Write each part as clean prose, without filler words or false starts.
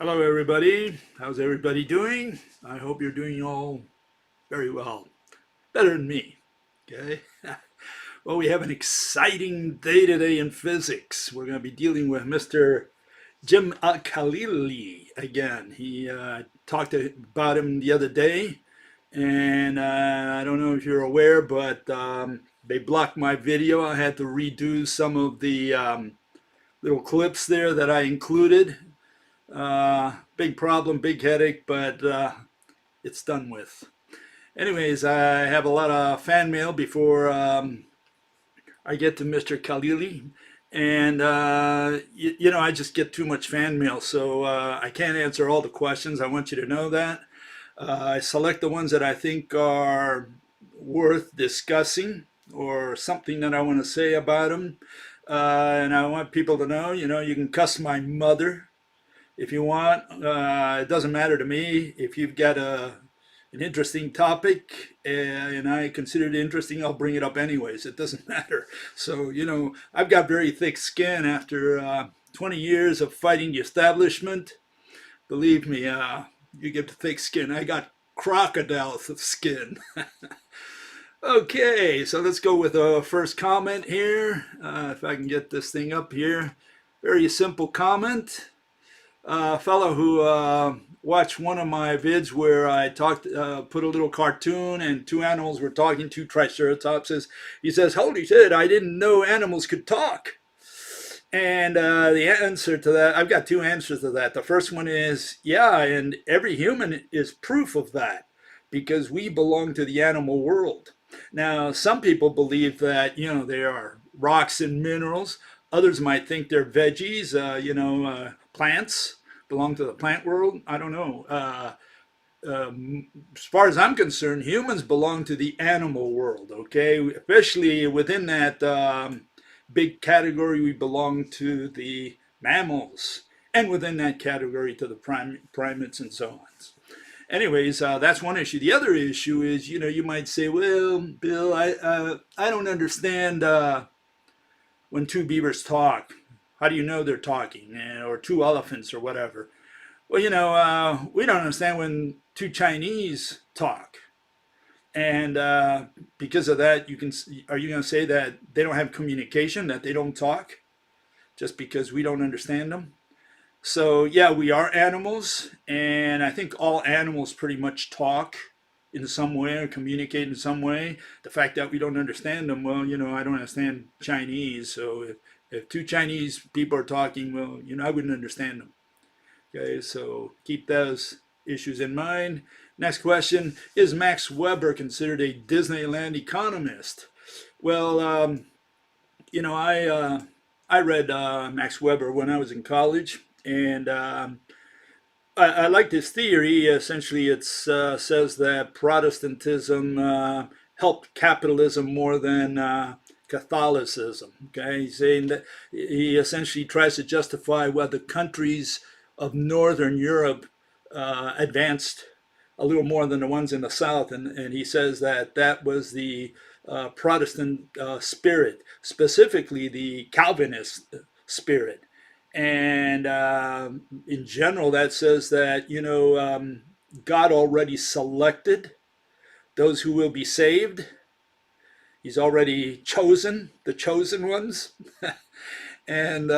Hello, everybody. How's everybody doing? I hope you're doing all very well. Better than me. Okay. Well, we have an exciting day today in physics. We're going to be dealing with Mr. Jim Al-Khalili again. He talked about him the other day, and I don't know if you're aware, but they blocked my video. I had to redo some of the little clips there that I included. Big problem, big headache, but it's done with. Anyways, I have a lot of fan mail before I get to Mr. Khalili. And, I just get too much fan mail, so I can't answer all the questions. I want you to know that. I select the ones that I think are worth discussing or something that I want to say about them. And I want people to know, you can cuss my mother if you want. It doesn't matter to me. If you've got an interesting topic and I consider it interesting, I'll bring it up anyways. It doesn't matter. So, I've got very thick skin after 20 years of fighting the establishment. Believe me, you get the thick skin. I got crocodile's skin. Okay, so let's go with the first comment here. If I can get this thing up here. Very simple comment. A fellow who watched one of my vids where I put a little cartoon and two animals were talking, two triceratopses. He says, "Holy shit, I didn't know animals could talk." And the answer to that, I've got two answers to that. The first one is, yeah, and every human is proof of that because we belong to the animal world. Now, some people believe that, they are rocks and minerals. Others might think they're veggies, plants belong to the plant world. I don't know. As far as I'm concerned, humans belong to the animal world, okay? Especially within that big category, we belong to the mammals. And within that category, to the primates and so on. Anyways, that's one issue. The other issue is, you might say, well, Bill, I don't understand when two beavers talk. How do you know they're talking? Or two elephants or whatever. Well, we don't understand when two Chinese talk. And because of that, are you going to say that they don't have communication, that they don't talk, just because we don't understand them? So, yeah, we are animals, and I think all animals pretty much talk in some way or communicate in some way. The fact that we don't understand them, well, I don't understand Chinese, so if two Chinese people are talking, well, I wouldn't understand them. Okay, so keep those issues in mind. Next question, is Max Weber considered a Disneyland economist? Well, I read Max Weber when I was in college, and I liked his theory. Essentially, it says that Protestantism helped capitalism more than Catholicism. Okay, he's saying that he essentially tries to justify why the countries of Northern Europe advanced a little more than the ones in the South, and he says that was the Protestant spirit, specifically the Calvinist spirit. And in general, that says that, God already selected those who will be saved. He's already chosen the chosen ones. and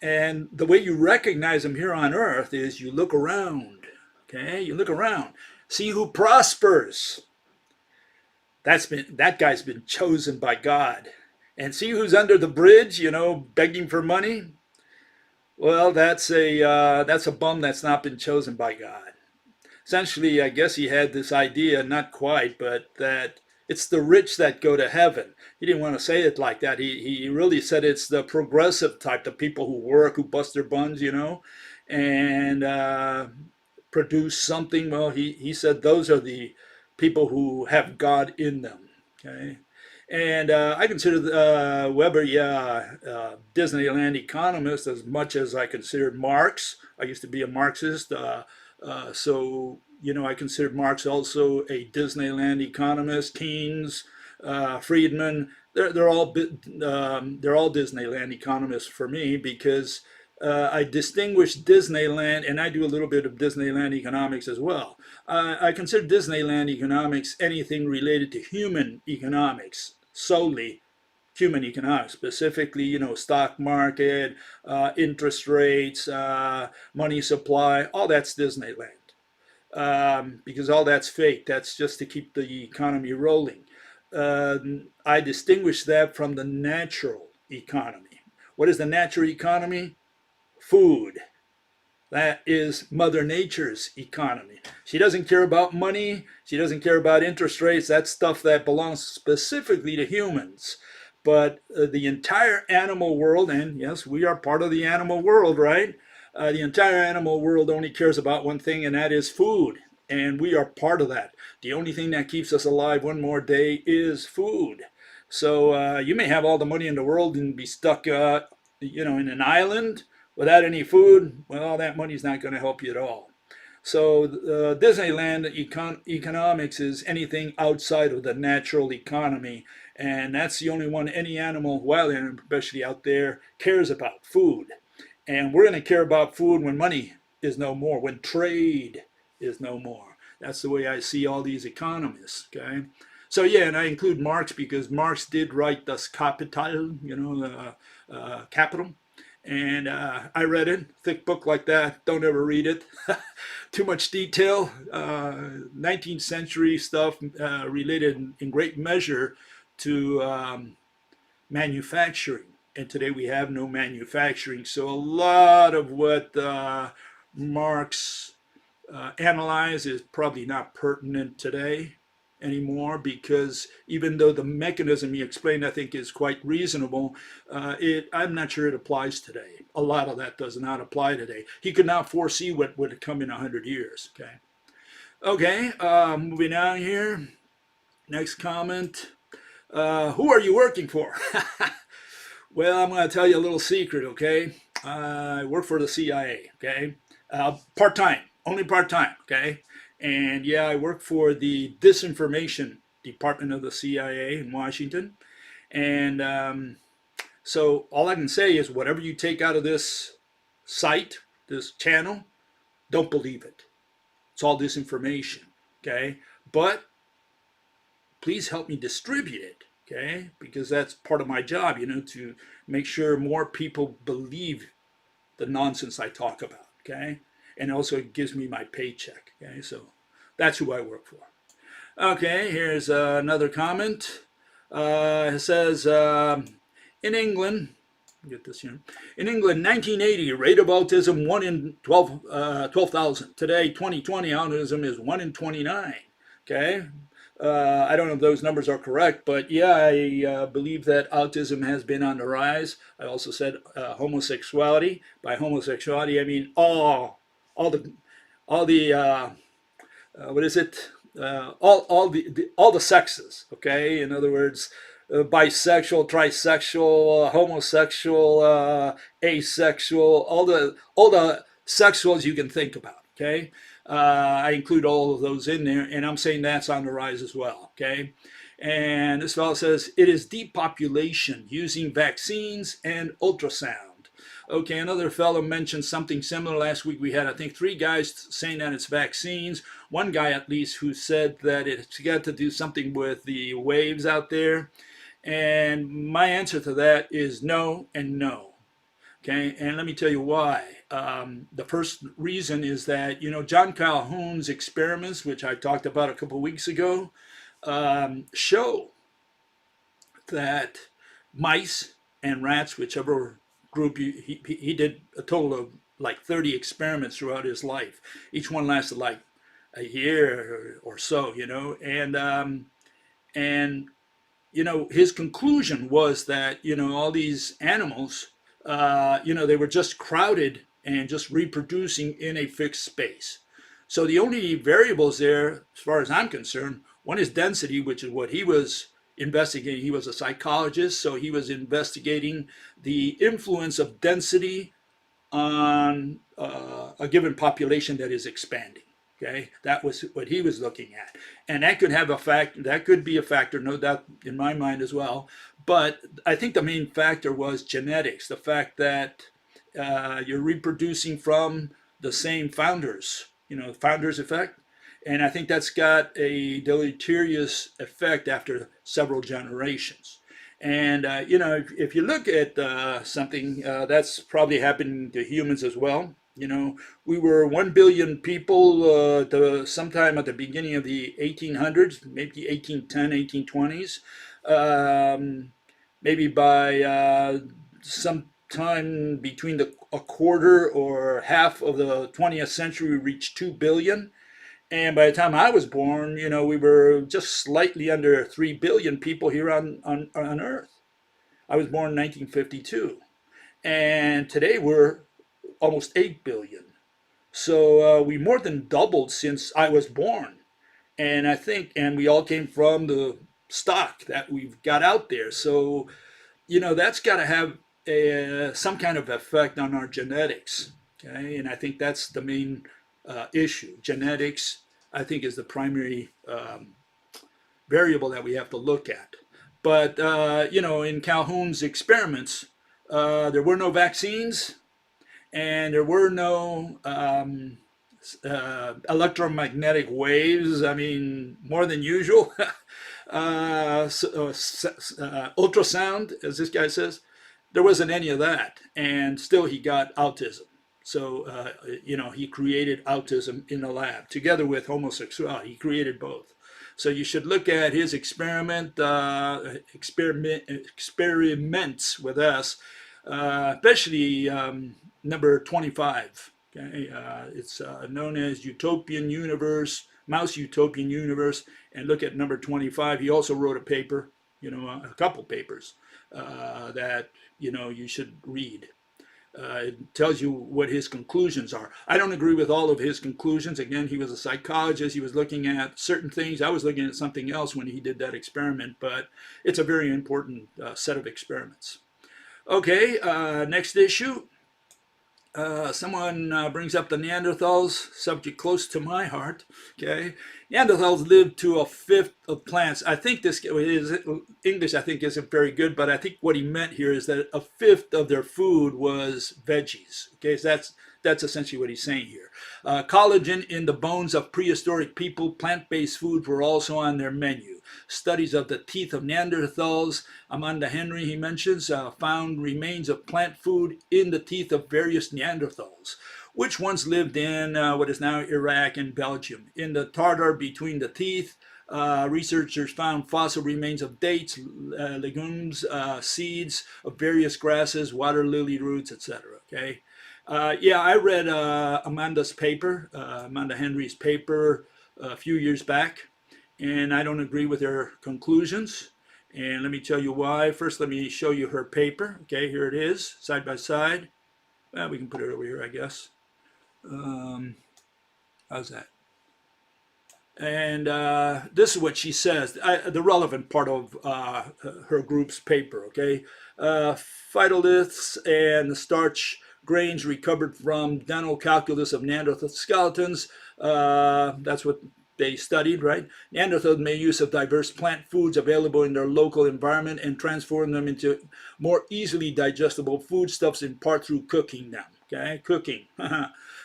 and the way you recognize them here on earth is you look around. Okay, you look around, see who prospers. That guy's been chosen by God. And see who's under the bridge, begging for money. Well, that's a bum that's not been chosen by God. Essentially, I guess he had this idea, not quite, but that it's the rich that go to heaven. He didn't want to say it like that. He really said it's the progressive type, the people who work, who bust their buns, and produce something. Well, he said those are the people who have God in them. Okay. And I consider Weber, Disneyland economist as much as I considered Marx. I used to be a Marxist, so I considered Marx also a Disneyland economist. Keynes, Friedman, they're all Disneyland economists for me because I distinguish Disneyland, and I do a little bit of Disneyland economics as well. I consider Disneyland economics anything related to human economics, solely human economics, specifically, stock market, interest rates, money supply, all that's Disneyland. Because all that's fake. That's just to keep the economy rolling. I distinguish that from the natural economy. What is the natural economy? Food. That is Mother Nature's economy. She doesn't care about money. She doesn't care about interest rates. That's stuff that belongs specifically to humans. But the entire animal world, and yes, we are part of the animal world, right? The entire animal world only cares about one thing, and that is food. And we are part of that. The only thing that keeps us alive one more day is food. So you may have all the money in the world and be stuck, in an island without any food. Well, that money's not going to help you at all. So Disneyland economics is anything outside of the natural economy, and that's the only one any animal, wild animal especially out there, cares about: food. And we're going to care about food when money is no more, when trade is no more. That's the way I see all these economists, okay? So yeah, and I include Marx because Marx did write Das Kapital, Capital. And I read it, thick book like that, don't ever read it. Too much detail, 19th century stuff related in great measure to manufacturing. And today we have no manufacturing. So a lot of what Marx analyzed is probably not pertinent today anymore, because even though the mechanism he explained I think is quite reasonable, I'm not sure it applies today. A lot of that does not apply today. He could not foresee what would come in 100 years. Okay, moving on here. Next comment. Who are you working for? Well, I'm going to tell you a little secret, okay? I work for the CIA, okay? Part-time, only part-time, okay? And yeah, I work for the disinformation department of the CIA in Washington. And so all I can say is whatever you take out of this site, this channel, don't believe it. It's all disinformation, okay? But please help me distribute it, okay? Because that's part of my job, to make sure more people believe the nonsense I talk about, okay? And also it gives me my paycheck, okay? So that's who I work for. Okay, here's another comment. It says, in England, get this here. In England, 1980, rate of autism 1 in 12,000. Today, 2020, autism is 1 in 29, okay? I don't know if those numbers are correct, but yeah, I believe that autism has been on the rise. I also said homosexuality. By homosexuality, I mean all the what is it? All the sexes. Okay, in other words, bisexual, trisexual, homosexual, asexual, all the sexuals you can think about. Okay. I include all of those in there, and I'm saying that's on the rise as well, okay? And this fellow says, it is depopulation using vaccines and ultrasound. Okay, another fellow mentioned something similar. Last week we had, I think, 3 guys saying that it's vaccines. One guy, at least, who said that it's got to do something with the waves out there. And my answer to that is no and no. Okay, and let me tell you why. The first reason is that, John Calhoun's experiments, which I talked about a couple of weeks ago, show that mice and rats, whichever group he did a total of like 30 experiments throughout his life. Each one lasted like a year or so, and his conclusion was that, all these animals, they were just crowded and just reproducing in a fixed space. So the only variables there, as far as I'm concerned, one is density, which is what he was investigating. He was a psychologist, so he was investigating the influence of density on a given population that is expanding. Okay, that was what he was looking at, and that could have that could be a factor, no doubt, in my mind as well. But I think the main factor was genetics, the fact that you're reproducing from the same founders, founders effect. And I think that's got a deleterious effect after several generations. And, if you look at something that's probably happening to humans as well. We were 1 billion people sometime at the beginning of the 1800s, maybe 1810, 1820s. Maybe by sometime between a quarter or half of the 20th century, we reached 2 billion. And by the time I was born, we were just slightly under 3 billion people here on Earth. I was born in 1952. And today we're almost 8 billion. So we more than doubled since I was born. And and we all came from the stock that we've got out there. So, that's got to have some kind of effect on our genetics. Okay. And I think that's the main issue. Genetics, I think, is the primary variable that we have to look at. But, in Calhoun's experiments, there were no vaccines and there were no electromagnetic waves. I mean, more than usual. Ultrasound, as this guy says, there wasn't any of that. And still he got autism. So, he created autism in the lab together with homosexuality. He created both. So you should look at his experiments with us, especially number 25. Okay, it's known as Utopian Universe, Mouse Utopian Universe, and look at number 25. He also wrote a paper, a couple papers that you should read. It tells you what his conclusions are. I don't agree with all of his conclusions. Again, he was a psychologist. He was looking at certain things. I was looking at something else when he did that experiment, but it's a very important set of experiments. Okay, next issue. Someone brings up the Neanderthals, subject close to my heart. Okay, Neanderthals lived to a fifth of plants. I think his English, I think, isn't very good, but I think what he meant here is that a fifth of their food was veggies. Okay, so that's essentially what he's saying here. Collagen in the bones of prehistoric people, plant-based foods were also on their menu. Studies of the teeth of Neanderthals, Amanda Henry, he mentions, found remains of plant food in the teeth of various Neanderthals, which once lived in what is now Iraq and Belgium. In the tartar between the teeth, researchers found fossil remains of dates, legumes, seeds of various grasses, water lily roots, etc. Okay. Yeah, I read Amanda Henry's paper a few years back, and I don't agree with her conclusions. And let me tell you why. First, let me show you her paper. Okay, here it is, side by side. Well, we can put it over here, I guess. How's that? And this is what she says, the relevant part of her group's paper, okay? Phytoliths and the starch grains recovered from dental calculus of Neanderthal skeletons. That's what they studied, right? Neanderthals made use of diverse plant foods available in their local environment and transformed them into more easily digestible foodstuffs, in part through cooking them. Okay, cooking.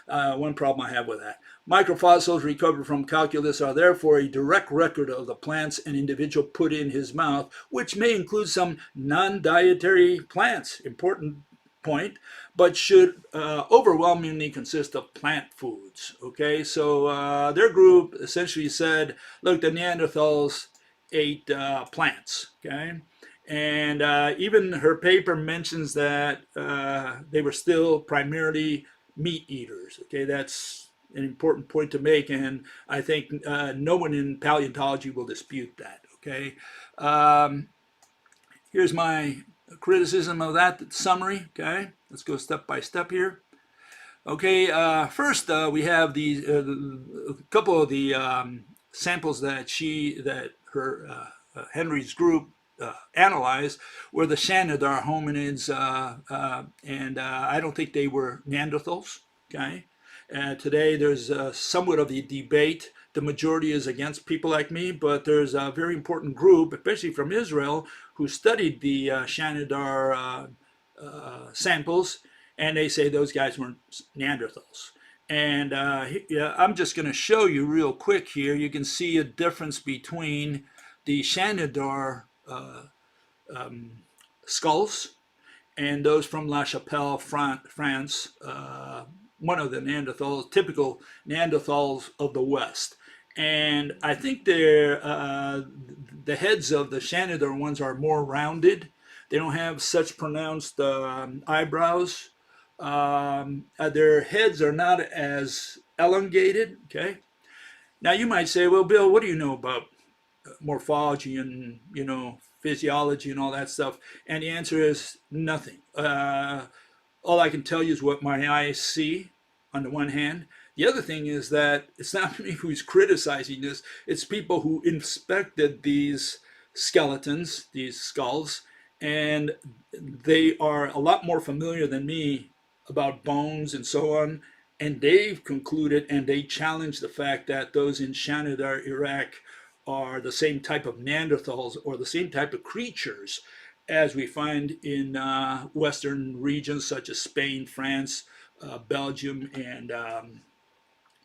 One problem I have with that. Microfossils recovered from calculus are therefore a direct record of the plants an individual put in his mouth, which may include some non-dietary plants. Important point, but should overwhelmingly consist of plant foods. Okay, so their group essentially said, look, the Neanderthals ate plants. Okay, and even her paper mentions that they were still primarily meat eaters. Okay, that's an important point to make, and I think no one in paleontology will dispute that. Okay, here's my criticism of that summary. Okay, let's go step by step here. Okay, first we have these a couple of the samples that Henry's group analyzed were the Shanidar hominids, and I don't think they were Neanderthals. Okay, today there's somewhat of a debate. The majority is against people like me, but there's a very important group, especially from Israel, who studied the Shanidar samples, and they say those guys weren't Neanderthals. And yeah, I'm just going to show you real quick here. You can see a difference between the Shanidar skulls and those from La Chapelle, France, one of the Neanderthals, typical Neanderthals of the West. And I think the heads of the Shanidar ones are more rounded. They don't have such pronounced eyebrows. Their heads are not as elongated. Okay. Now you might say, well, Bill, what do you know about morphology and physiology and all that stuff? And the answer is nothing. All I can tell you is what my eyes see on the one hand. The other thing is that it's not me who's criticizing this, it's people who inspected these skeletons, these skulls, and they are a lot more familiar than me about bones and so on. And they've concluded and they challenge the fact that those in Shanidar, Iraq, are the same type of Neanderthals or the same type of creatures as we find in Western regions such as Spain, France, Belgium, and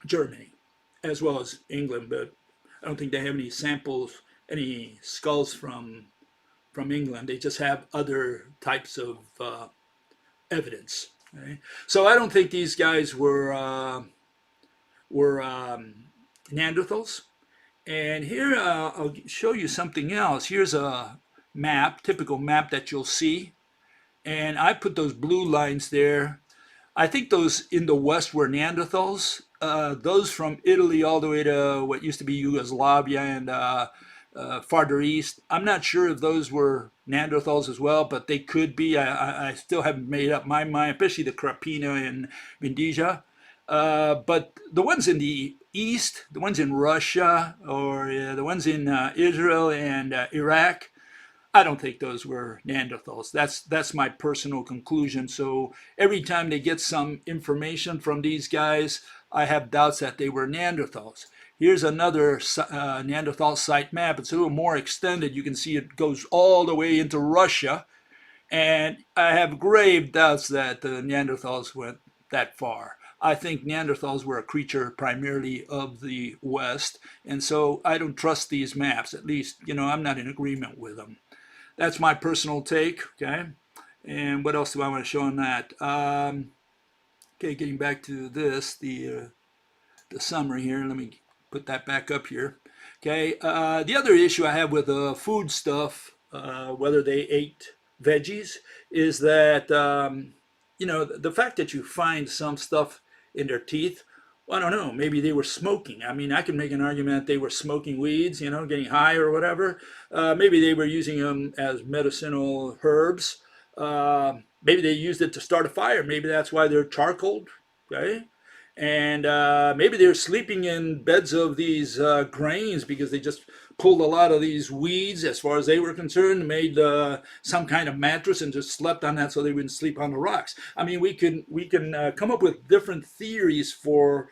Germany, as well as England. But I don't think they have any samples, any skulls from England. They just have other types of evidence. Okay? So I don't think these guys were Neanderthals. And here I'll show you something else. Here's a map, typical map that you'll see. And I put those blue lines there. I think those in the West were Neanderthals. Those from Italy all the way to what used to be Yugoslavia and farther east. I'm not sure if those were Neanderthals as well, but they could be. I still haven't made up my mind, especially the Krapina and Vindija. But the ones in the East, the ones in Russia, or the ones in Israel and Iraq, I don't think those were Neanderthals. That's my personal conclusion. So every time they get some information from these guys, I have doubts that they were Neanderthals. Here's another Neanderthal site map. It's a little more extended. You can see it goes all the way into Russia. And I have grave doubts that the Neanderthals went that far. I think Neanderthals were a creature primarily of the West, and so I don't trust these maps. At least, I'm not in agreement with them. That's my personal take, okay? And what else do I want to show on that? Okay, getting back to this, the summary here. Let me put that back up here. Okay, the other issue I have with food stuff, whether they ate veggies, is that, the fact that you find some stuff in their teeth, well, I don't know, maybe they were smoking. I mean, I can make an argument that they were smoking weeds, getting high or whatever. Maybe they were using them as medicinal herbs. Maybe they used it to start a fire. Maybe that's why they're charcoaled, okay? And maybe they're sleeping in beds of these grains because they just pulled a lot of these weeds, as far as they were concerned, made some kind of mattress and just slept on that so they wouldn't sleep on the rocks. I mean, we can come up with different theories for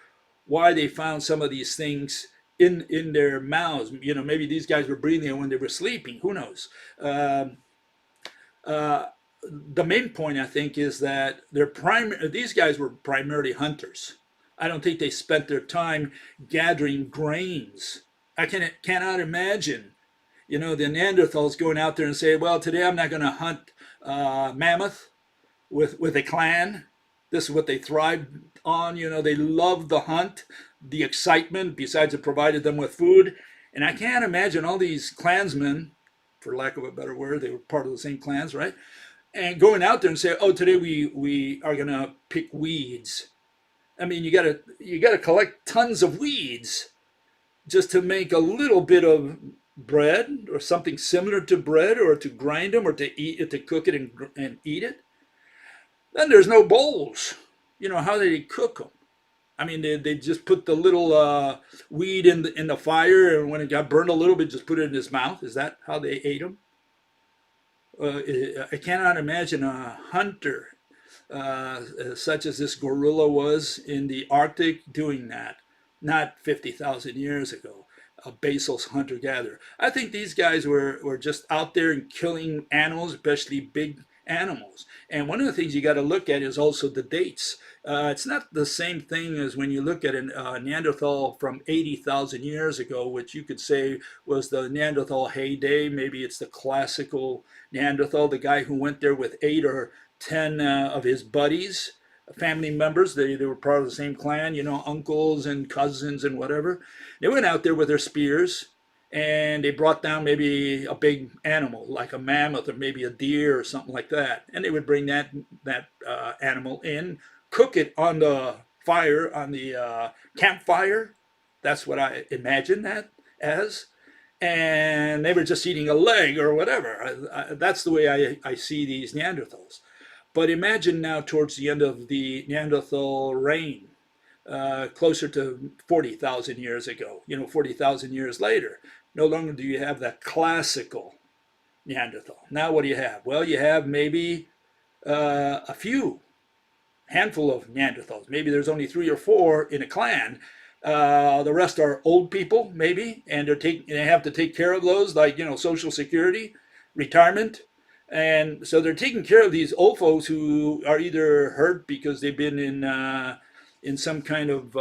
why they found some of these things in their mouths. Maybe these guys were breathing it when they were sleeping. Who knows? The main point, I think, is that these guys were primarily hunters. I don't think they spent their time gathering grains. I cannot imagine, the Neanderthals going out there and say, well, today I'm not going to hunt mammoth with a clan. This is what they thrived on. They loved the hunt, the excitement, besides it provided them with food. And I can't imagine all these clansmen, for lack of a better word, they were part of the same clans, right? And going out there and say, oh, today we are going to pick weeds. I mean, you gotta collect tons of weeds just to make a little bit of bread or something similar to bread, or to grind them, or to eat it, to cook it and eat it. Then there's no bowls. How did he cook them? I mean, they just put the little weed in the fire, and when it got burned a little bit, just put it in his mouth. Is that how they ate them? I cannot imagine a hunter such as this gorilla was in the Arctic doing that, not 50,000 years ago, a basal hunter-gatherer. I think these guys were just out there and killing animals, especially big animals. And one of the things you got to look at is also the dates. It's not the same thing as when you look at a Neanderthal from 80,000 years ago, which you could say was the Neanderthal heyday. Maybe it's the classical Neanderthal, the guy who went there with 8 or 10 of his buddies, family members. They were part of the same clan, uncles and cousins and whatever. They went out there with their spears and they brought down maybe a big animal like a mammoth or maybe a deer or something like that. And they would bring that animal in, cook it on the fire, on the campfire. That's what I imagine that as. And they were just eating a leg or whatever. That's the way I see these Neanderthals. But imagine now towards the end of the Neanderthal reign, closer to 40,000 years ago, 40,000 years later. No longer do you have that classical Neanderthal. Now what do you have? Well, you have maybe a handful of Neanderthals. Maybe there's only 3 or 4 in a clan. The rest are old people, maybe, and they have to take care of those, like, Social Security, retirement. And so they're taking care of these old folks who are either hurt because they've been in some kind of,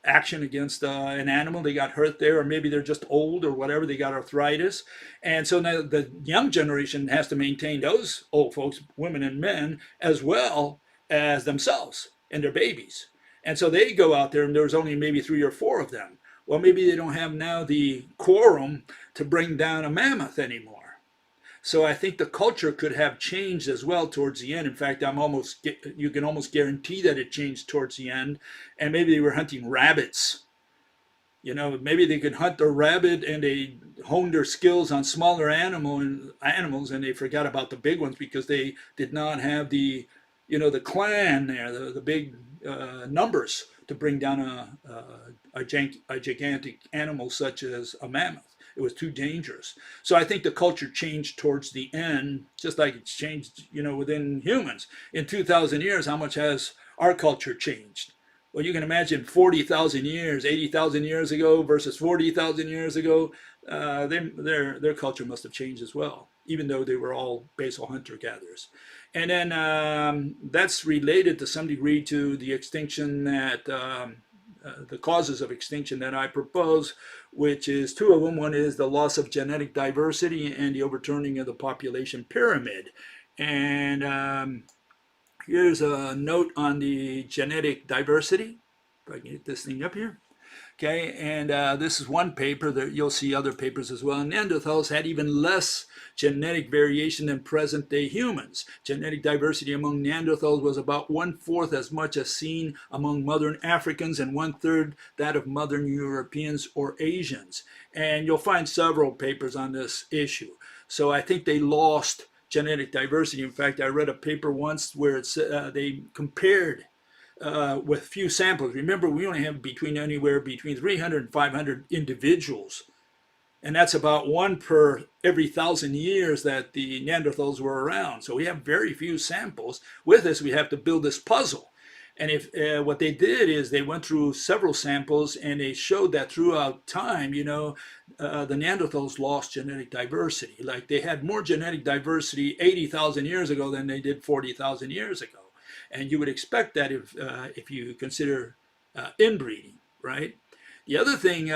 action against an animal. They got hurt there, or maybe they're just old or whatever. They got arthritis. And so now the young generation has to maintain those old folks, women and men, as well as themselves and their babies. And so they go out there and there's only maybe 3 or 4 of them. Well, maybe they don't have now the quorum to bring down a mammoth anymore. So I think the culture could have changed as well towards the end. In fact, you can almost guarantee that it changed towards the end. And maybe they were hunting rabbits. Maybe they could hunt a rabbit and they honed their skills on smaller animals and they forgot about the big ones because they did not have the clan there, the big numbers to bring down a gigantic animal such as a mammoth. It was too dangerous. So I think the culture changed towards the end, just like it's changed, within humans. In 2,000 years, how much has our culture changed? Well, you can imagine 40,000 years, 80,000 years ago versus 40,000 years ago. Their culture must have changed as well, even though they were all basal hunter-gatherers. And then that's related to some degree to the extinction that the causes of extinction that I propose, which is 2 of them. One is the loss of genetic diversity and the overturning of the population pyramid. And here's a note on the genetic diversity. If I can get this thing up here. Okay, and this is one paper that you'll see other papers as well. Neanderthals had even less genetic variation than present-day humans. Genetic diversity among Neanderthals was about 1/4 as much as seen among modern Africans and 1/3 that of modern Europeans or Asians. And you'll find several papers on this issue. So I think they lost genetic diversity. In fact, I read a paper once where they compared with few samples. Remember, we only have anywhere between 300 and 500 individuals. And that's about 1 per every 1,000 years that the Neanderthals were around. So we have very few samples. With this, we have to build this puzzle. And what they did is they went through several samples and they showed that throughout time, the Neanderthals lost genetic diversity. Like they had more genetic diversity 80,000 years ago than they did 40,000 years ago. And you would expect that if you consider inbreeding, right? The other thing,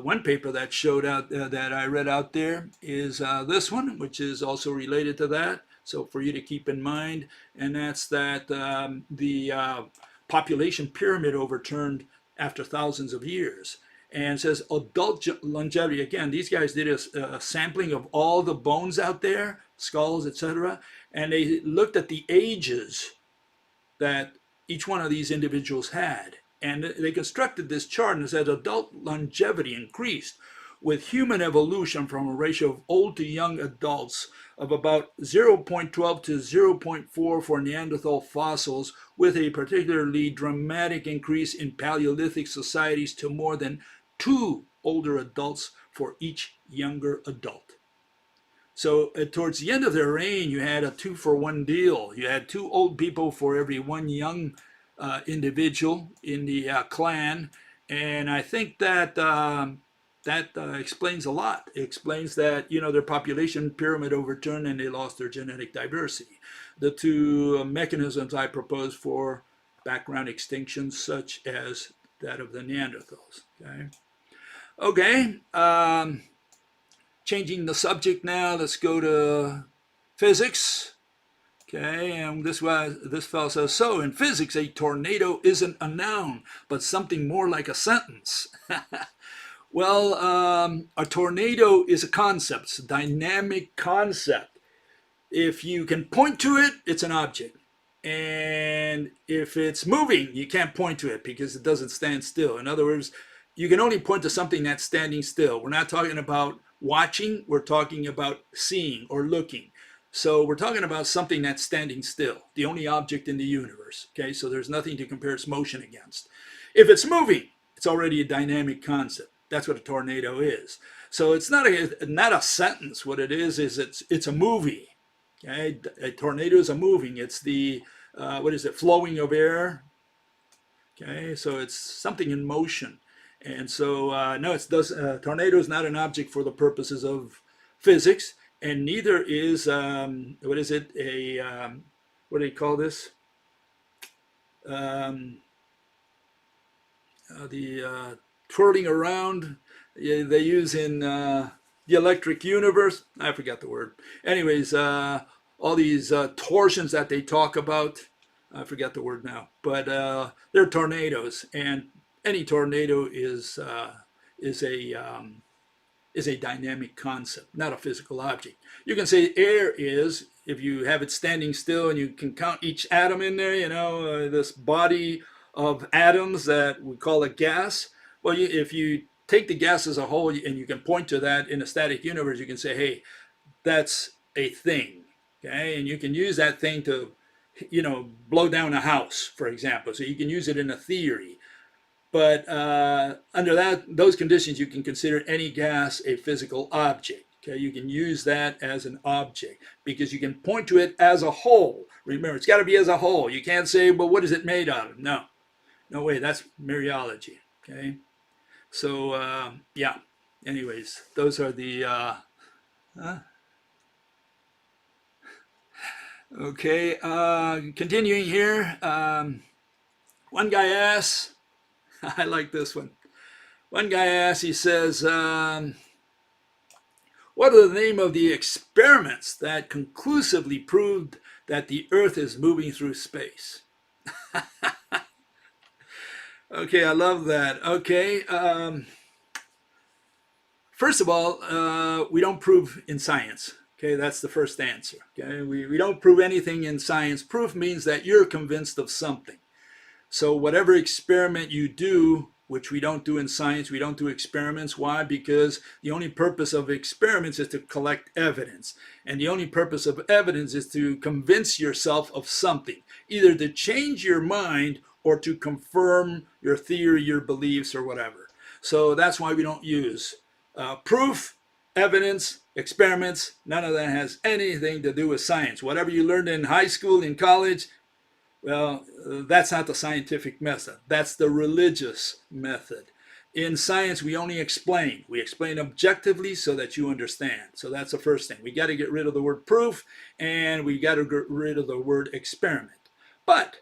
one paper that showed out that I read out there is this one, which is also related to that. So for you to keep in mind, and that's that the population pyramid overturned after thousands of years. And it says adult longevity. Again, these guys did a sampling of all the bones out there, skulls, etc. And they looked at the ages that each one of these individuals had. And they constructed this chart and it said adult longevity increased with human evolution from a ratio of old to young adults of about 0.12 to 0.4 for Neanderthal fossils, with a particularly dramatic increase in Paleolithic societies to more than 2 older adults for each younger adult. So towards the end of their reign, you had a 2-for-1 deal. You had 2 old people for every 1 young individual in the clan. And I think that that explains a lot. It explains that, their population pyramid overturned and they lost their genetic diversity. The two mechanisms I propose for background extinction, such as that of the Neanderthals. Okay. Changing the subject now. Let's go to physics. Okay, and this fellow says, so in physics, a tornado isn't a noun, but something more like a sentence. Well, a tornado is a concept. It's a dynamic concept. If you can point to it, it's an object. And if it's moving, you can't point to it because it doesn't stand still. In other words, you can only point to something that's standing still. We're not talking about watching. We're talking about seeing or looking. So we're talking about something that's standing still, the only object in the universe. Okay, so there's nothing to compare its motion against. If it's moving, it's already a dynamic concept. That's what a tornado is. So it's not a sentence. What it is it's a movie. Okay, a tornado is a moving. It's the flowing of air. Okay, so it's something in motion. And so no, tornado is not an object for the purposes of physics. And neither is, what do they call this? The twirling around they use in the electric universe. I forgot the word. Anyways, all these torsions that they talk about. I forgot the word now. But they're tornadoes. And any tornado is a dynamic concept, not a physical object. You can say air is, if you have it standing still and you can count each atom in there, this body of atoms that we call a gas. Well, if you take the gas as a whole and you can point to that in a static universe, you can say, hey, that's a thing. Okay, and you can use that thing to, blow down a house, for example. So you can use it in a theory. But under those conditions, you can consider any gas a physical object. Okay, you can use that as an object because you can point to it as a whole. Remember, it's got to be as a whole. You can't say, well, what is it made of? No way. That's mereology. Okay, so yeah. Anyways, those are the. Okay, continuing here. One guy asks. I like this one. One guy asks, he says, what are the name of the experiments that conclusively proved that the Earth is moving through space? Okay, I love that. Okay, first of all, we don't prove in science. Okay, that's the first answer. Okay, we don't prove anything in science. Proof means that you're convinced of something. So whatever experiment you do, which we don't do in science, we don't do experiments. Why? Because the only purpose of experiments is to collect evidence. And the only purpose of evidence is to convince yourself of something, either to change your mind or to confirm your theory, your beliefs, or whatever. So that's why we don't use proof, evidence, experiments. None of that has anything to do with science. Whatever you learned in high school, in college, well, that's not the scientific method. That's the religious method. In science, we only explain. We explain objectively so that you understand. So that's the first thing. We got to get rid of the word proof, and we got to get rid of the word experiment. But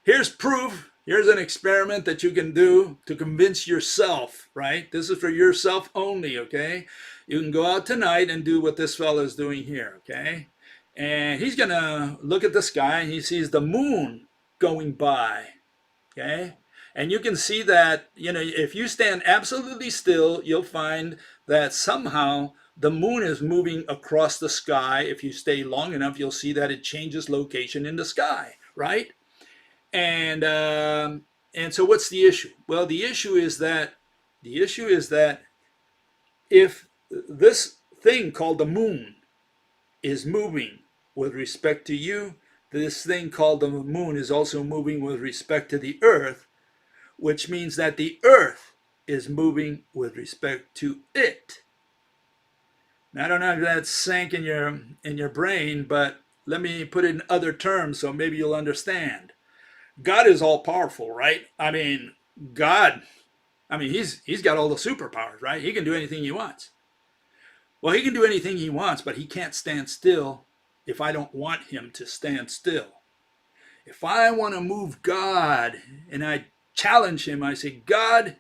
here's proof. Here's an experiment that you can do to convince yourself, right? This is for yourself only, okay? You can go out tonight and do what this fellow is doing here, okay? And he's going to look at the sky and he sees the moon going by, okay? And you can see that, if you stand absolutely still, you'll find that somehow the moon is moving across the sky. If you stay long enough, you'll see that it changes location in the sky, right? And so what's the issue? Well, the issue is that if this thing called the moon is moving with respect to you, this thing called the moon is also moving with respect to the earth, which means that the earth is moving with respect to it. Now, I don't know if that sank in your brain, but let me put it in other terms so maybe you'll understand. God is all powerful, right? I mean, God I mean, he's got all the superpowers, right? He can do anything he wants. Well, he can do anything he wants, but he can't stand still if I don't want him to stand still. If I want to move God and I challenge him, I say, God,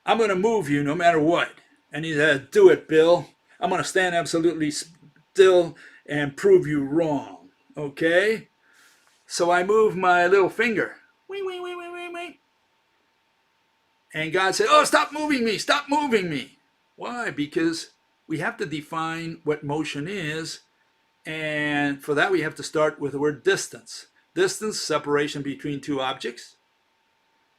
I'm going to move you no matter what. And he said, do it, Bill. I'm going to stand absolutely still and prove you wrong. Okay? So I move my little finger. Wing, wing, wing, wing, wing, wing. And God said, oh, stop moving me. Stop moving me. Why? Because we have to define what motion is. And for that, we have to start with the word distance. Distance, separation between two objects.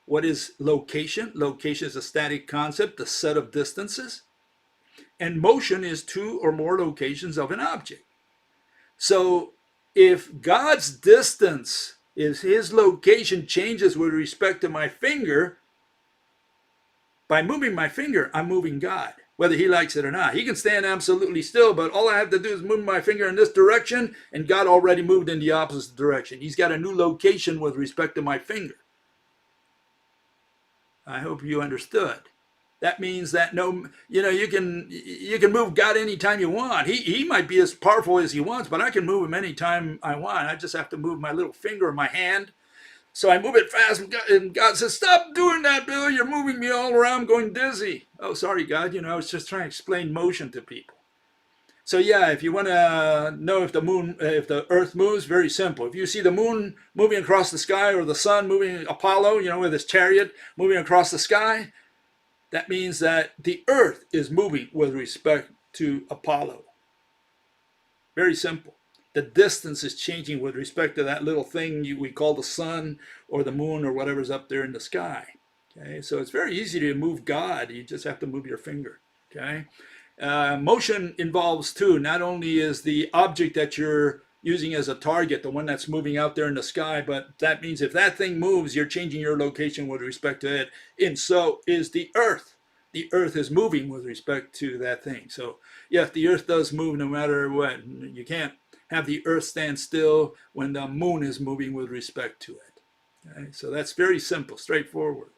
What is location? Location is a static concept, the set of distances. And motion is two or more locations of an object. So if God's distance is his location changes with respect to my finger, by moving my finger, I'm moving God, whether he likes it or not. He can stand absolutely still, but all I have to do is move my finger in this direction, and God already moved in the opposite direction. He's got a new location with respect to my finger. I hope you understood. That means that you can move God anytime you want. He might be as powerful as he wants, but I can move him anytime I want. I just have to move my little finger or my hand. So I move it fast, and God says, stop doing that, Bill. You're moving me all around, going dizzy. Oh, sorry, God. I was just trying to explain motion to people. So yeah, if you want to know if the Earth moves, very simple. If you see the moon moving across the sky or the sun moving, Apollo, with his chariot moving across the sky, that means that the Earth is moving with respect to Apollo. Very simple. The distance is changing with respect to that little thing we call the sun or the moon or whatever's up there in the sky. Okay, so it's very easy to move God. You just have to move your finger. Okay, motion involves two. Not only is the object that you're using as a target the one that's moving out there in the sky, but that means if that thing moves, you're changing your location with respect to it. And so is the Earth. The Earth is moving with respect to that thing. So yes, the Earth does move no matter what. You can't have the Earth stand still when the moon is moving with respect to it. Okay, so that's very simple, straightforward.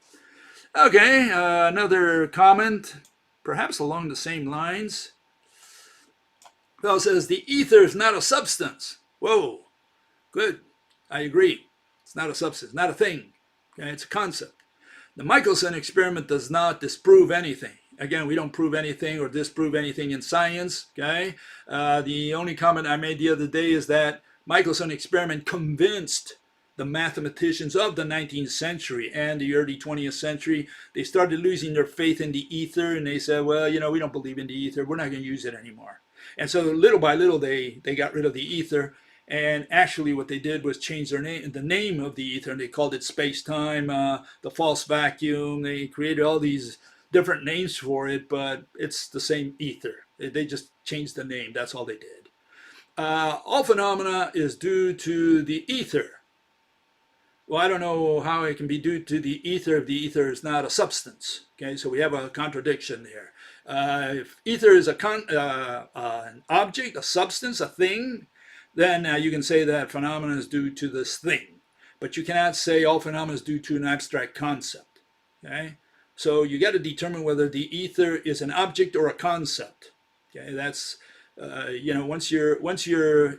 Okay, another comment, perhaps along the same lines. Bell says, the ether is not a substance. Whoa, good, I agree. It's not a substance, not a thing. Okay, it's a concept. The Michelson experiment does not disprove anything. Again, we don't prove anything or disprove anything in science. Okay, the only comment I made the other day is that Michelson experiment convinced the mathematicians of the 19th century and the early 20th century. They started losing their faith in the ether, and they said, well, we don't believe in the ether. We're not going to use it anymore. And so little by little, they got rid of the ether. And actually what they did was change the name of the ether, and they called it space-time, the false vacuum. They created all these different names for it, but it's the same ether. They just changed the name. That's all they did. All phenomena is due to the ether. Well, I don't know how it can be due to the ether if the ether is not a substance. Okay, so we have a contradiction there. If ether is an object, a substance, a thing, then you can say that phenomena is due to this thing. But you cannot say all phenomena is due to an abstract concept. Okay, so you got to determine whether the ether is an object or a concept. Okay, that's once you're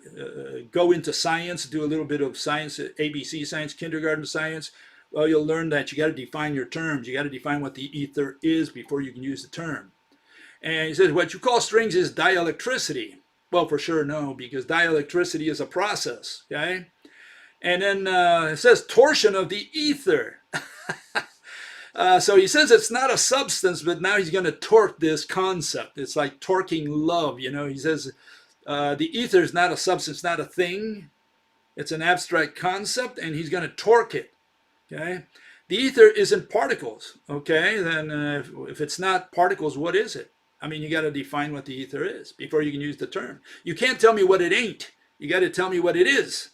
go into science, do a little bit of science, ABC science, kindergarten science. Well, you'll learn that you got to define your terms. You got to define what the ether is before you can use the term. And he says what you call strings is dielectricity. Well, for sure, no, because dielectricity is a process. Okay, and then it says torsion of the ether. So he says it's not a substance, but now he's going to torque this concept. It's like torquing love, He says the ether is not a substance, not a thing. It's an abstract concept, and he's going to torque it. Okay, the ether isn't particles. Okay, then if it's not particles, what is it? I mean, you got to define what the ether is before you can use the term. You can't tell me what it ain't. You got to tell me what it is.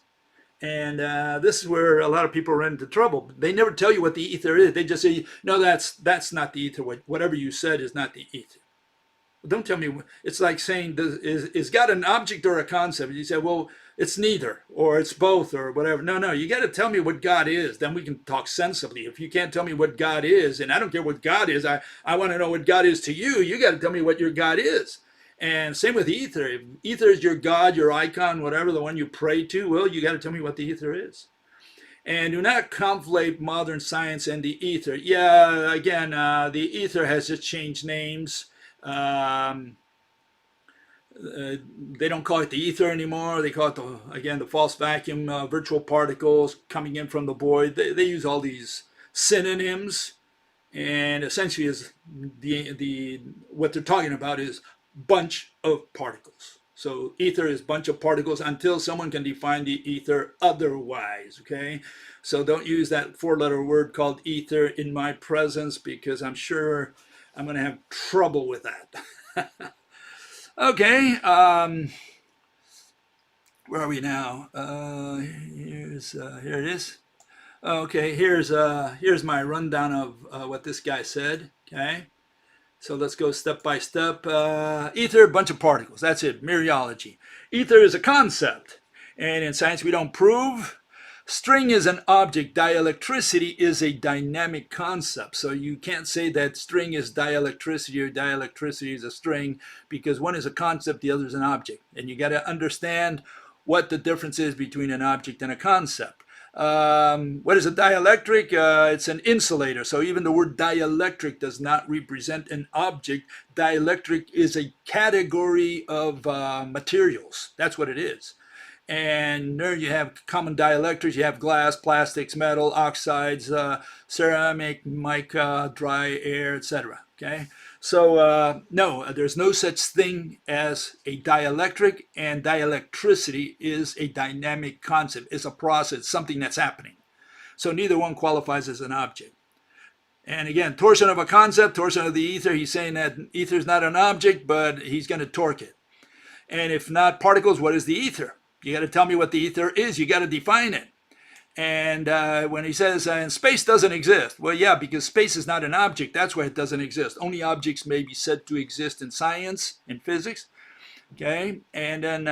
And this is where a lot of people run into trouble. They never tell you what the ether is. They just say, no, that's not the ether. Whatever you said is not the ether. Well, don't tell me. It's like saying, is God an object or a concept? And you say, well, it's neither, or it's both, or whatever. No, no, you got to tell me what God is. Then we can talk sensibly. If you can't tell me what God is, and I don't care what God is, I want to know what God is to you. You got to tell me what your God is. And same with ether. If ether is your God, your icon, whatever, the one you pray to, well, you got to tell me what the ether is. And do not conflate modern science and the ether. Yeah, again, the ether has just changed names. They don't call it the ether anymore. They call it, the false vacuum, virtual particles coming in from the void. They use all these synonyms, and essentially is the what they're talking about is bunch of particles. So ether is bunch of particles until someone can define the ether otherwise, okay? So don't use that four-letter word called ether in my presence, because I'm sure I'm going to have trouble with that. Okay, where are we now? Here it is. Okay, here's my rundown of what this guy said. Okay, so let's go step by step. Ether, bunch of particles. That's it. Mereology. Ether is a concept, and in science we don't prove. String is an object. Dielectricity is a dynamic concept. So you can't say that string is dielectricity or dielectricity is a string, because one is a concept, the other is an object. And you got to understand what the difference is between an object and a concept. What is a dielectric? It's an insulator. So even the word dielectric does not represent an object. Dielectric is a category of materials. That's what it is. And there you have common dielectrics. You have glass, plastics, metal, oxides, ceramic, mica, dry air, etc. Okay, so no, there's no such thing as a dielectric, and dielectricity is a dynamic concept. It's a process, something that's happening. So neither one qualifies as an object. And again, torsion of a concept, torsion of the ether. He's saying that ether is not an object, but he's going to torque it. And if not particles, what is the ether? You got to tell me what the ether is. You got to define it. And when he says, and space doesn't exist. Well, yeah, because space is not an object. That's why it doesn't exist. Only objects may be said to exist in science, in physics. Okay. And then,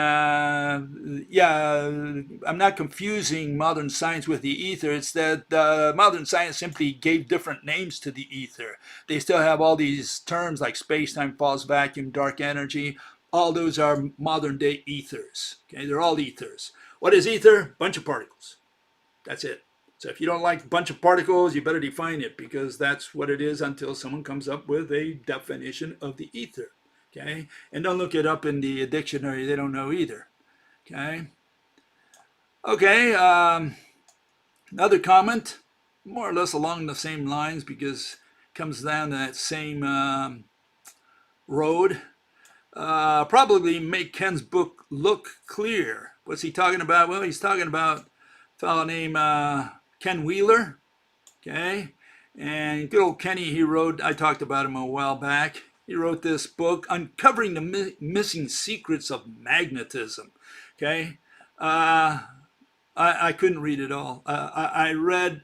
yeah, I'm not confusing modern science with the ether. It's that modern science simply gave different names to the ether. They still have all these terms like space-time, false vacuum, dark energy. All those are modern day ethers. Okay, they're all ethers. What is ether? Bunch of particles. That's it. So if you don't like bunch of particles, you better define it, because that's what it is until someone comes up with a definition of the ether. Okay, and don't look it up in the dictionary. They don't know either. Okay. Okay. Another comment, more or less along the same lines, because it comes down to that same road. Probably make Ken's book look clear. What's he talking about? Well, he's talking about a fellow named Ken Wheeler. Okay, and good old Kenny, he wrote, I talked about him a while back. He wrote this book, Uncovering the Missing Secrets of Magnetism. Okay, I couldn't read it all. I read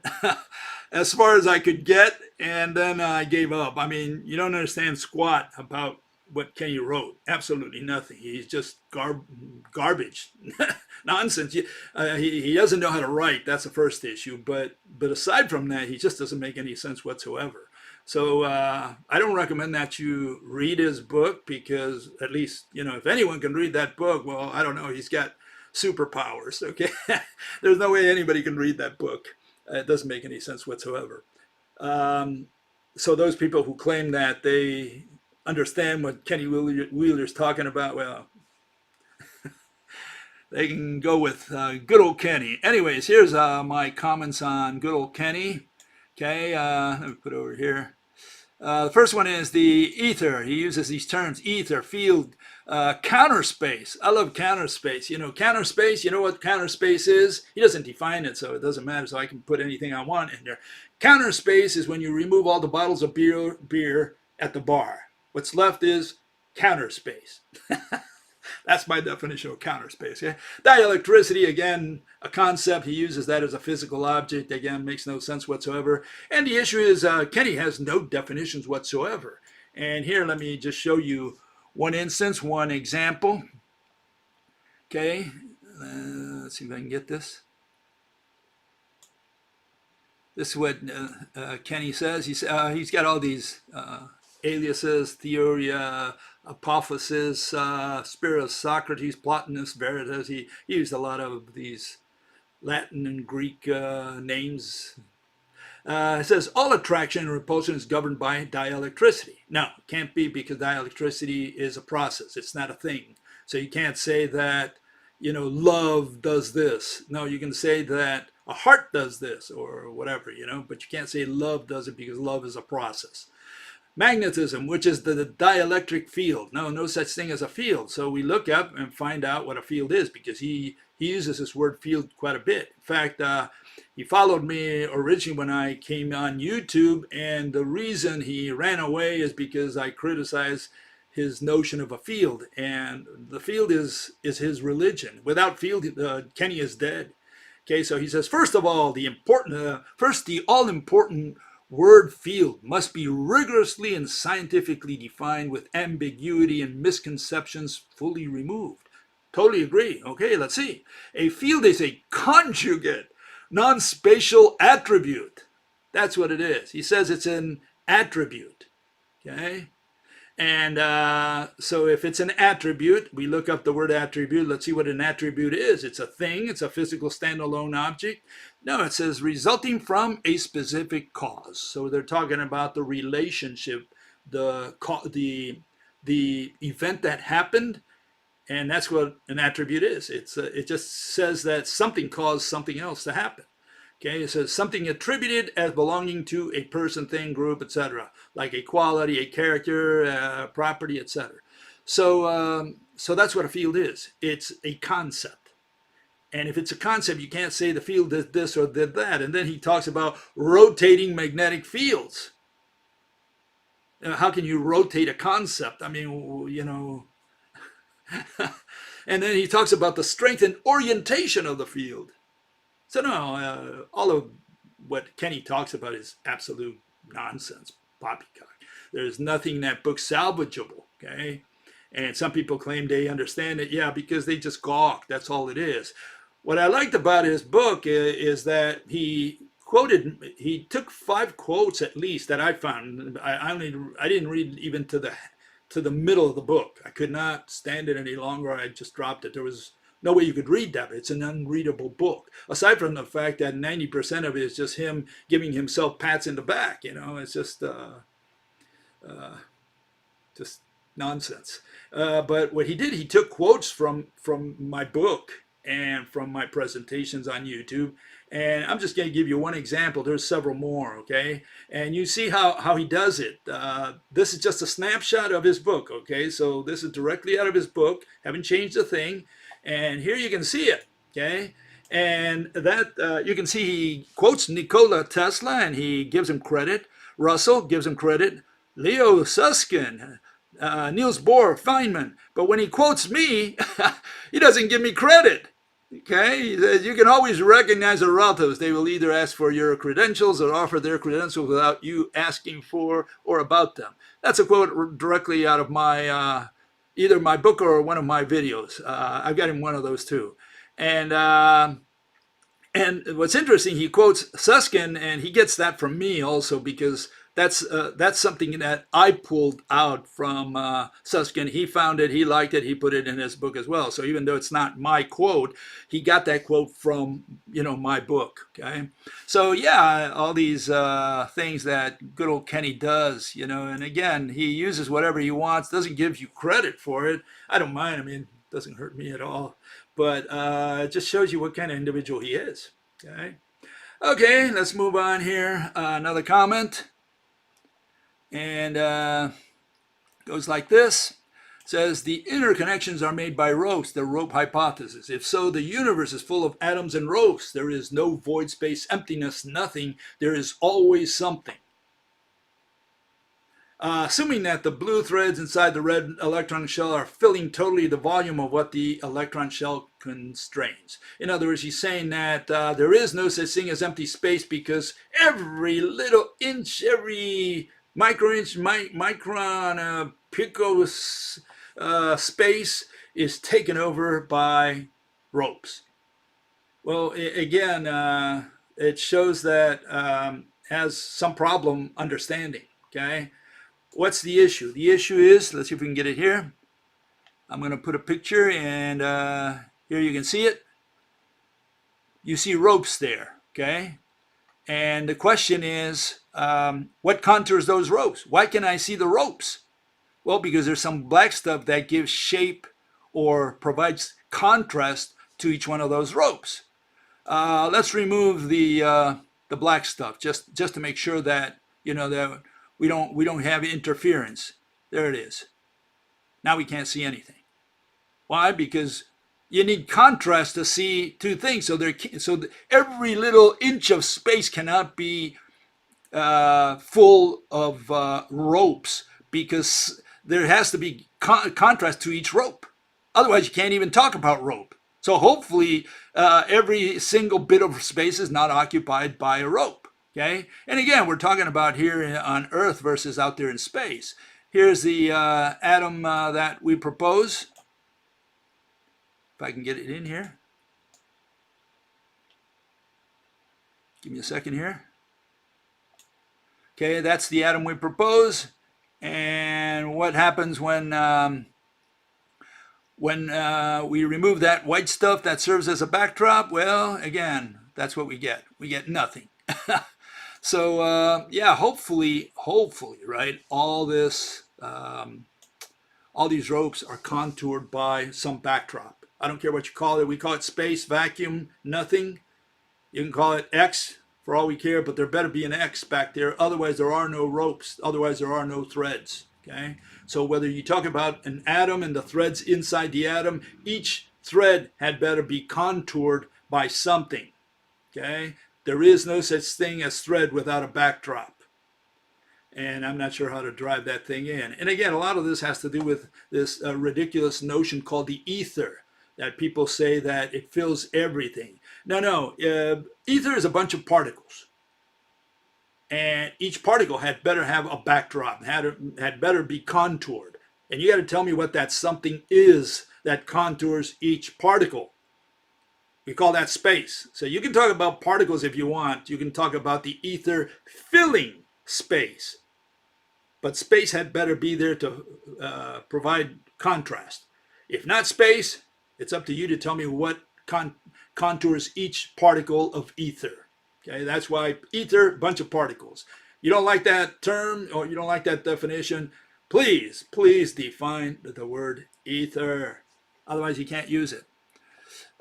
as far as I could get, and then I gave up. I mean, you don't understand squat about what Kenny wrote. Absolutely nothing. He's just garbage, nonsense. He doesn't know how to write. That's the first issue. But aside from that, he just doesn't make any sense whatsoever. So I don't recommend that you read his book, because at least, if anyone can read that book, well, I don't know, he's got superpowers. Okay, there's no way anybody can read that book. It doesn't make any sense whatsoever. So those people who claim that they understand what Kenny Wheeler's talking about, well, they can go with good old Kenny. Anyways, here's my comments on good old Kenny. Okay, let me put it over here. The first one is the ether. He uses these terms: ether, field, counter space. I love counter space. Counter space, you know what counter space is? He doesn't define it, so it doesn't matter, so I can put anything I want in there. Counter space is when you remove all the bottles of beer at the bar. What's left is counter space. That's my definition of counter space. Yeah? Dielectricity, again, a concept. He uses that as a physical object. Again, makes no sense whatsoever. And the issue is Kenny has no definitions whatsoever. And here, let me just show you one instance, one example. Okay, Let's see if I can get this. This is what Kenny says. He's got all these aliases: Theoria Apophasis, Spirit of Socrates, Plotinus, Veritas. He used a lot of these Latin and Greek names. It says all attraction and repulsion is governed by dielectricity. No, it can't be, because dielectricity is a process. It's not a thing. So you can't say that, love does this. No, you can say that a heart does this or whatever, but you can't say love does it, because love is a process. Magnetism, which is the dielectric field. No such thing as a field. So we look up and find out what a field is, because he uses this word field quite a bit. In fact, he followed me originally when I came on YouTube, and the reason he ran away is because I criticized his notion of a field, and the field is his religion. Without field, Kenny is dead. Okay, so he says, first of all, the all-important word field must be rigorously and scientifically defined, with ambiguity and misconceptions fully removed. Totally agree. Okay, let's see. A field is a conjugate, non-spatial attribute. That's what it is. He says it's an attribute. Okay? And so if it's an attribute, we look up the word attribute. Let's see what an attribute is. It's a thing. It's a physical standalone object. No, it says resulting from a specific cause. So they're talking about the relationship, the event that happened, and that's what an attribute is. It just says that something caused something else to happen. Okay, it says something attributed as belonging to a person, thing, group, etc., like a quality, a character, property, etc. So that's what a field is. It's a concept. And if it's a concept, you can't say the field did this or did that. And then he talks about rotating magnetic fields. How can you rotate a concept? I mean, and then he talks about the strength and orientation of the field. So no, all of what Kenny talks about is absolute nonsense, poppycock. There's nothing in that book salvageable, okay? And some people claim they understand it, yeah, because they just gawk. That's all it is. What I liked about his book is that he took 5 quotes at least that I found. I didn't read even to the middle of the book. I could not stand it any longer. I just dropped it. There was no way you could read that. It's an unreadable book. Aside from the fact that 90% of it is just him giving himself pats in the back. It's just nonsense. But what he did, he took quotes from my book and from my presentations on YouTube. And I'm just going to give you one example. There's several more, okay? And you see how he does it. This is just a snapshot of his book, okay? So this is directly out of his book. Haven't changed a thing. And here you can see it, okay? And that you can see he quotes Nikola Tesla, and he gives him credit. Russell gives him credit. Leo Susskind, Niels Bohr, Feynman. But when he quotes me, he doesn't give me credit. Okay, he says you can always recognize the relatives. They will either ask for your credentials or offer their credentials without you asking for or about them. That's a quote directly out of my either my book or one of my videos. I've got him one of those too. And what's interesting, he quotes Susskind, and he gets that from me also, because that's something that I pulled out from Susskind. He found it, he liked it, he put it in his book as well. So even though it's not my quote, he got that quote from my book. Okay, so yeah, all these things that good old Kenny does, and again, he uses whatever he wants, doesn't give you credit for it. I don't mind. I mean, it doesn't hurt me at all. But it just shows you what kind of individual he is. Okay, let's move on here. Another comment. And goes like this. It says, the interconnections are made by ropes, the rope hypothesis. If so, the universe is full of atoms and ropes. There is no void space, emptiness, nothing. There is always something. Assuming that the blue threads inside the red electron shell are filling totally the volume of what the electron shell constrains. In other words, he's saying that there is no such thing as empty space, because every little inch, every micro-inch, pico space is taken over by ropes? Well, again, it shows that has some problem understanding. Okay, what's the issue? The issue is, let's see if we can get it here. I'm going to put a picture, and here you can see it. You see ropes there. Okay, and the question is, what contours those ropes? Why can I see the ropes? Well, because there's some black stuff that gives shape or provides contrast to each one of those ropes. Let's remove the black stuff just to make sure that that we don't have interference. There it is. Now we can't see anything. Why? Because you need contrast to see two things. So every little inch of space cannot be full of ropes, because there has to be contrast to each rope. Otherwise, you can't even talk about rope. So hopefully, every single bit of space is not occupied by a rope. Okay, and again, we're talking about here on Earth versus out there in space. Here's the atom that we propose. If I can get it in here. Give me a second here. Okay, that's the atom we propose. And what happens when we remove that white stuff that serves as a backdrop? Well, again, that's what we get. We get nothing. So yeah, hopefully, right? All these ropes are contoured by some backdrop. I don't care what you call it. We call it space, vacuum, nothing. You can call it X for all we care, but there better be an X back there. Otherwise, there are no ropes. Otherwise, there are no threads. Okay. So whether you talk about an atom and the threads inside the atom, each thread had better be contoured by something. Okay. There is no such thing as thread without a backdrop. And I'm not sure how to drive that thing in. And again, a lot of this has to do with this ridiculous notion called the ether, that people say that it fills everything. No. Ether is a bunch of particles. And each particle had better have a backdrop, had better be contoured. And you got to tell me what that something is that contours each particle. We call that space. So you can talk about particles if you want. You can talk about the ether filling space. But space had better be there to provide contrast. If not space, it's up to you to tell me what contours each particle of ether. Okay, that's why ether, bunch of particles. You don't like that term, or you don't like that definition, please define the word ether. Otherwise, you can't use it.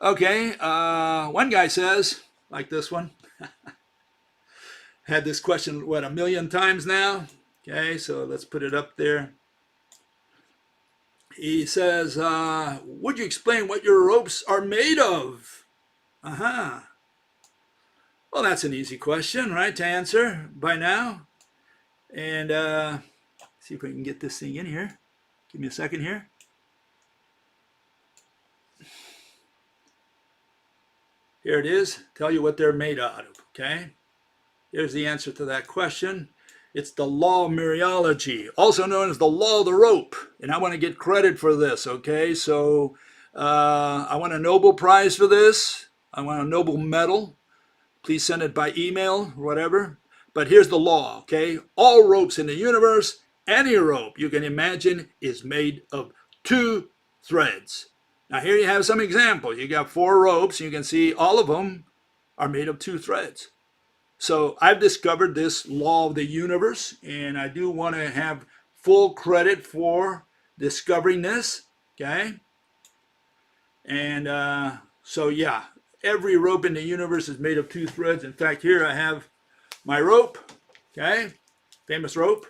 Okay, one guy says, like this one, had this question, what, 1 million times now? Okay, so let's put it up there. He says, would you explain what your ropes are made of? Well, that's an easy question, right, to answer by now. And see if we can get this thing in here. Give me a second here. Here it is. Tell you what they're made out of, okay? Here's the answer to that question. It's the law of mereology, also known as the law of the rope. And I want to get credit for this, okay? So I want a Nobel Prize for this. I want a Nobel medal. Please send it by email or whatever. But here's the law, okay? All ropes in the universe, any rope you can imagine, is made of 2 threads. Now here you have some examples. You got 4 ropes. You can see all of them are made of 2 threads. So I've discovered this law of the universe, and I do want to have full credit for discovering this, okay? And so yeah, every rope in the universe is made of 2 threads. In fact, here I have my rope, okay? Famous rope.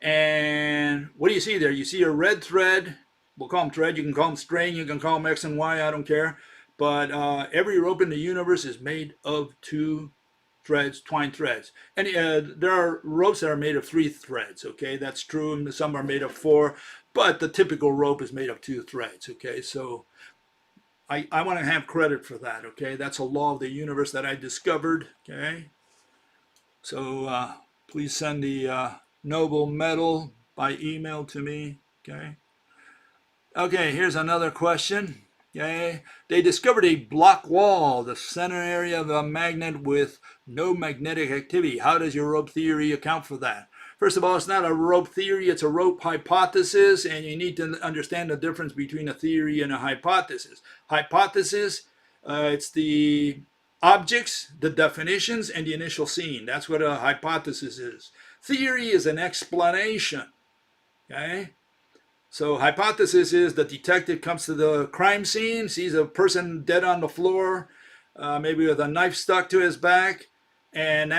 And what do you see there? You see a red thread. We'll call them thread. You can call them string. You can call them X and Y. I don't care. But every rope in the universe is made of 2 threads, twine threads. And there are ropes that are made of 3 threads, okay? That's true. And some are made of 4. But the typical rope is made of 2 threads, okay? So I want to have credit for that, okay? That's a law of the universe that I discovered, okay? So please send the Nobel medal by email to me, okay? Okay, here's another question. Okay? They discovered a Bloch wall, the center area of a magnet with no magnetic activity. How does your rope theory account for that? First of all, it's not a rope theory, it's a rope hypothesis, and you need to understand the difference between a theory and a hypothesis. Hypothesis, it's the objects, the definitions, and the initial scene. That's what a hypothesis is. Theory is an explanation. Okay? So hypothesis is the detective comes to the crime scene, sees a person dead on the floor, maybe with a knife stuck to his back, and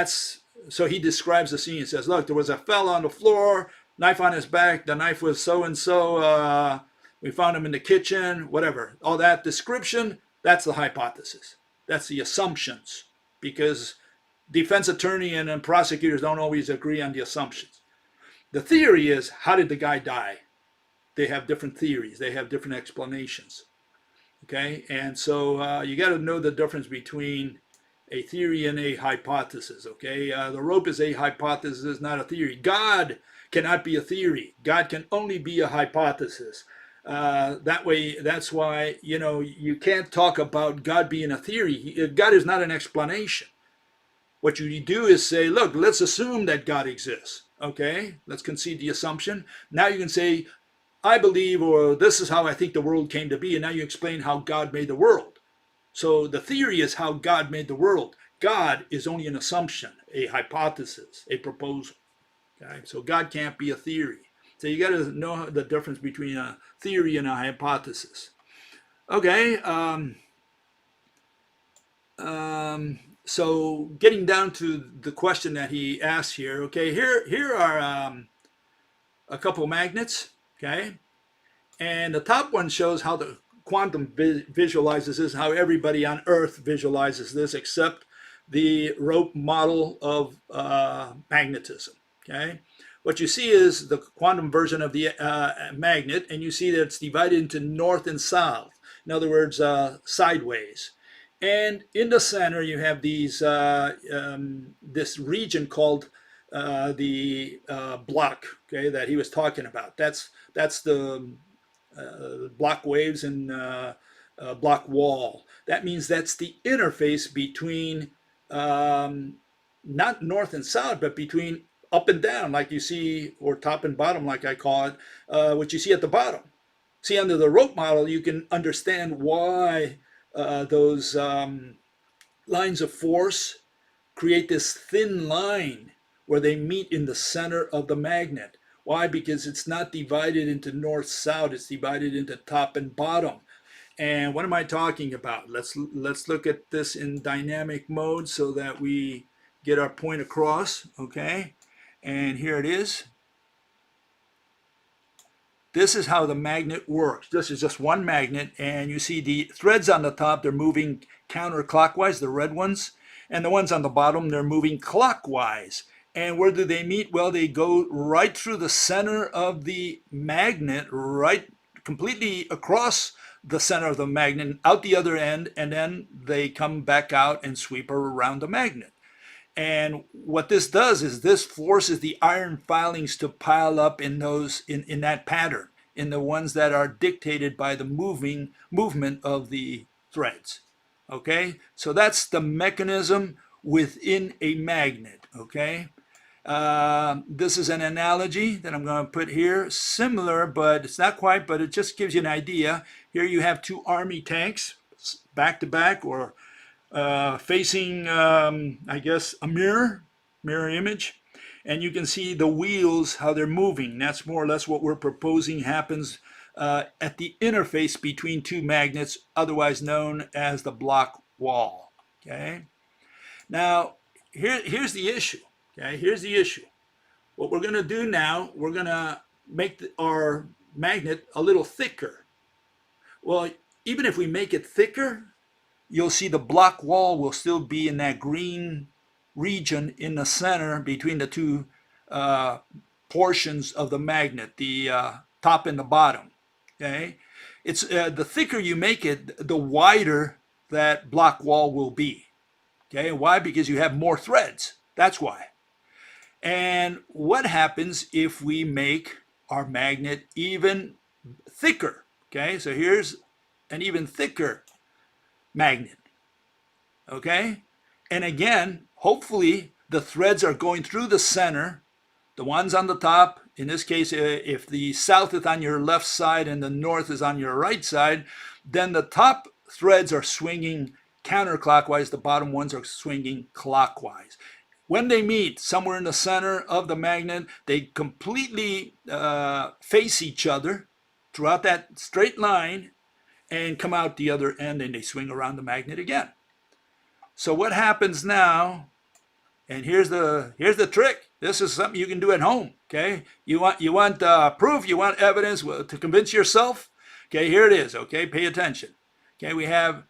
so he describes the scene. He says, look, there was a fella on the floor, knife on his back, the knife was so-and-so, we found him in the kitchen, whatever. All that description, that's the hypothesis. That's the assumptions, because defense attorney and prosecutors don't always agree on the assumptions. The theory is, how did the guy die? They have different theories. They have different explanations. Okay, and so you got to know the difference between a theory and a hypothesis. Okay, the rope is a hypothesis, not a theory. God cannot be a theory. God can only be a hypothesis. That way, that's why you can't talk about God being a theory. God is not an explanation. What you do is say, look, let's assume that God exists. Okay, let's concede the assumption. Now you can say, I believe, or this is how I think the world came to be, and now you explain how God made the world. So the theory is how God made the world. God is only an assumption, a hypothesis, a proposal. Okay? So God can't be a theory. So you got to know the difference between a theory and a hypothesis. Okay. So getting down to the question that he asked here. Okay. Here are a couple magnets. Okay. And the top one shows how the quantum visualizes this, how everybody on Earth visualizes this, except the rope model of magnetism. Okay. What you see is the quantum version of the magnet, and you see that it's divided into north and south. In other words, sideways. And in the center, you have this region called the Bloch, okay, that he was talking about. That's the Bloch waves and Bloch wall. That means that's the interface between not north and south, but between up and down, like you see, or top and bottom, like I call it, what you see at the bottom. See, under the rope model, you can understand why those lines of force create this thin line where they meet in the center of the magnet. Why? Because it's not divided into north-south, it's divided into top and bottom. And what am I talking about? Let's look at this in dynamic mode so that we get our point across, okay? And here it is. This is how the magnet works. This is just one magnet, and you see the threads on the top, they're moving counterclockwise, the red ones, and the ones on the bottom, they're moving clockwise. And where do they meet? Well, they go right through the center of the magnet, right completely across the center of the magnet, out the other end, and then they come back out and sweep around the magnet. And what this does is this forces the iron filings to pile up in that pattern, in the ones that are dictated by the movement of the threads. Okay, so that's the mechanism within a magnet. Okay, this is an analogy that I'm going to put here, similar, but it's not quite, but it just gives you an idea. Here you have two army tanks back to back, or facing, I guess, a mirror image, and you can see the wheels, how they're moving. That's more or less what we're proposing happens at the interface between two magnets, otherwise known as the Bloch wall. Okay. Now, here's the issue. Okay, here's the issue. What we're going to do now, we're going to make our magnet a little thicker. Well, even if we make it thicker, you'll see the Bloch wall will still be in that green region in the center between the two portions of the magnet, the top and the bottom. Okay, it's the thicker you make it, the wider that Bloch wall will be. Okay, why? Because you have more threads. That's why. And what happens if we make our magnet even thicker? Okay, so here's an even thicker magnet. Okay? And again, hopefully the threads are going through the center. The ones on the top, in this case, if the south is on your left side and the north is on your right side, then the top threads are swinging counterclockwise, the bottom ones are swinging clockwise. When they meet somewhere in the center of the magnet, they completely face each other throughout that straight line and come out the other end, and they swing around the magnet again. So what happens now, and here's the trick. This is something you can do at home, okay? You want proof, you want evidence to convince yourself? Okay, here it is, okay? Pay attention. Okay, we have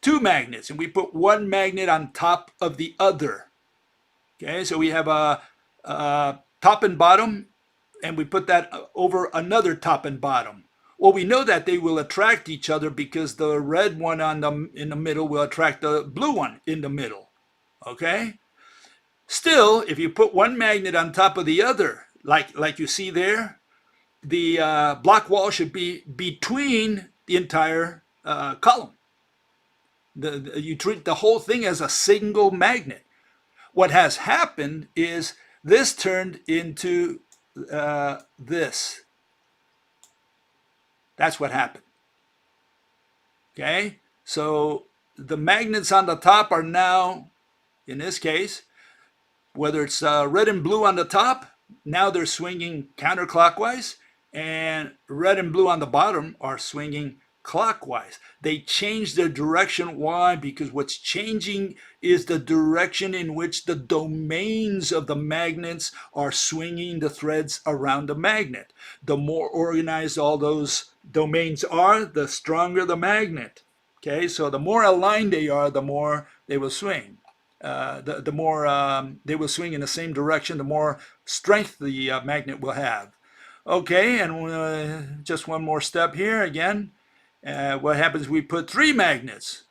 two magnets, and we put one magnet on top of the other. Okay, so we have a top and bottom, and we put that over another top and bottom. Well, we know that they will attract each other because the red one in the middle will attract the blue one in the middle. Okay? Still, if you put one magnet on top of the other, like you see there, the block wall should be between the entire column. You treat the whole thing as a single magnet. What has happened is this turned into this. That's what happened. Okay? So the magnets on the top are now, in this case, whether it's red and blue on the top, now they're swinging counterclockwise, and red and blue on the bottom are swinging clockwise. They change their direction. Why? Because what's changing is the direction in which the domains of the magnets are swinging the threads around the magnet. The more organized all those domains are, the stronger the magnet. Okay, so the more aligned they are, the more they will swing. The more they will swing in the same direction, the more strength the magnet will have. Okay, and just one more step here again. What happens? We put three magnets.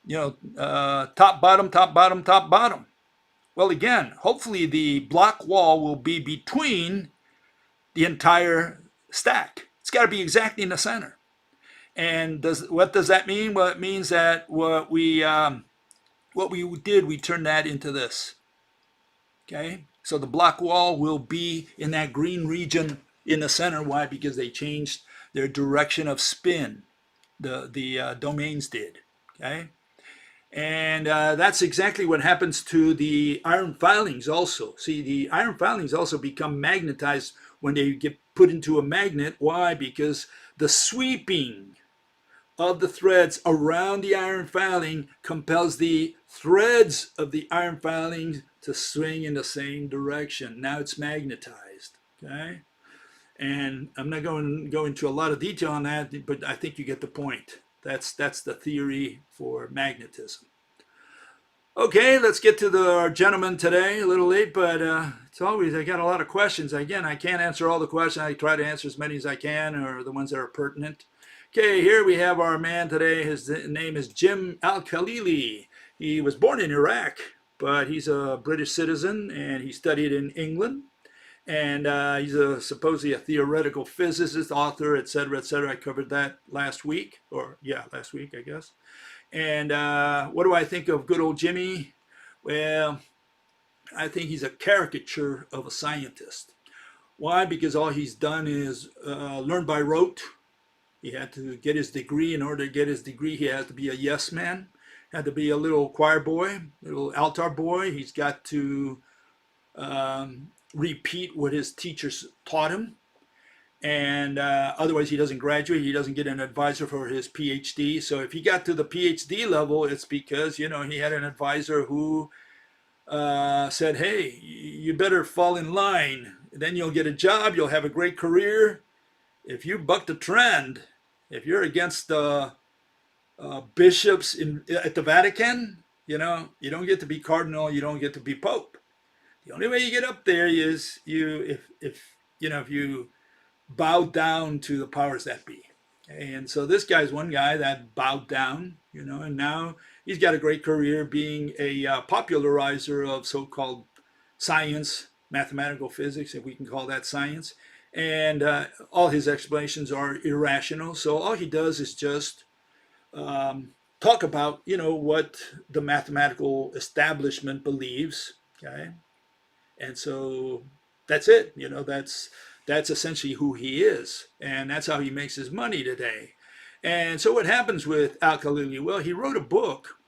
Top, bottom, top, bottom, top, bottom. Well, again, hopefully the block wall will be between the entire stack. It's got to be exactly in the center. And what does that mean? Well, it means that what we did, we turned that into this. Okay, so the block wall will be in that green region in the center. Why? Because they changed their direction of spin. The domains did. Okay, and that's exactly what happens to the iron filings also. See, the iron filings also become magnetized when they get put into a magnet. Why? Because the sweeping of the threads around the iron filing compels the threads of the iron filings to swing in the same direction. Now it's magnetized. Okay, and I'm not going to go into a lot of detail on that, but I think you get the point. That's the theory for magnetism. Okay, let's get to our gentleman today. A little late, but it's always, I got a lot of questions. Again, I can't answer all the questions. I try to answer as many as I can, or the ones that are pertinent. Okay, here we have our man today. His name is Jim Al-Khalili. He was born in Iraq, but he's a British citizen, and he studied in England. And he's supposedly a theoretical physicist, author, etc., etc. I covered that last week, last week, I guess. And what do I think of good old Jimmy? Well, I think he's a caricature of a scientist. Why? Because all he's done is learn by rote. He had to get his degree. In order to get his degree, he had to be a yes man, had to be a little choir boy, little altar boy. He's got to repeat what his teachers taught him, and otherwise he doesn't graduate. He doesn't get an advisor for his PhD. So if he got to the PhD level, it's because he had an advisor who said, hey, you better fall in line, then you'll get a job, you'll have a great career. If you buck the trend, if you're against the bishops at the Vatican, you don't get to be cardinal, you don't get to be pope. The only way you get up there is if you bow down to the powers that be. And so this guy's one guy that bowed down, and now he's got a great career being a popularizer of so-called science, mathematical physics, if we can call that science. And all his explanations are irrational. So all he does is just talk about, what the mathematical establishment believes. Okay, and so that's it. That's essentially who he is, and that's how he makes his money today. And so what happens with Al-Khalili? Well, he wrote a book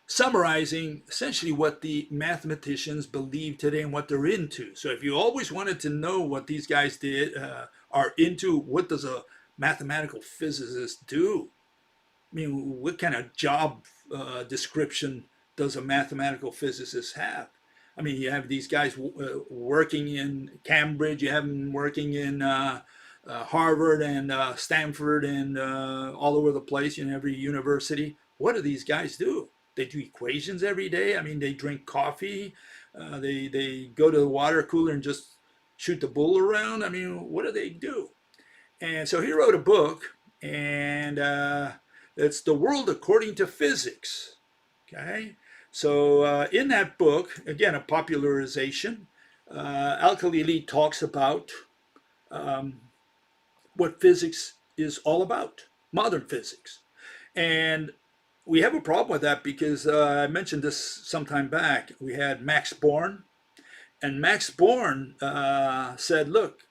summarizing essentially what the mathematicians believe today and what they're into. So if you always wanted to know what these guys are into, what does a mathematical physicist do? I mean, what kind of job description does a mathematical physicist have? I mean, you have these guys working in Cambridge, you have them working in Harvard and Stanford and all over the place in every university. What do these guys do? They do equations every day. I mean, they drink coffee. They go to the water cooler and just shoot the bull around. I mean, what do they do? And so he wrote a book, and it's The World According to Physics. Okay, so in that book, again, a popularization, Al-Khalili talks about what physics is all about, modern physics. And we have a problem with that because I mentioned this some time back. We had Max Born, and Max Born said, look,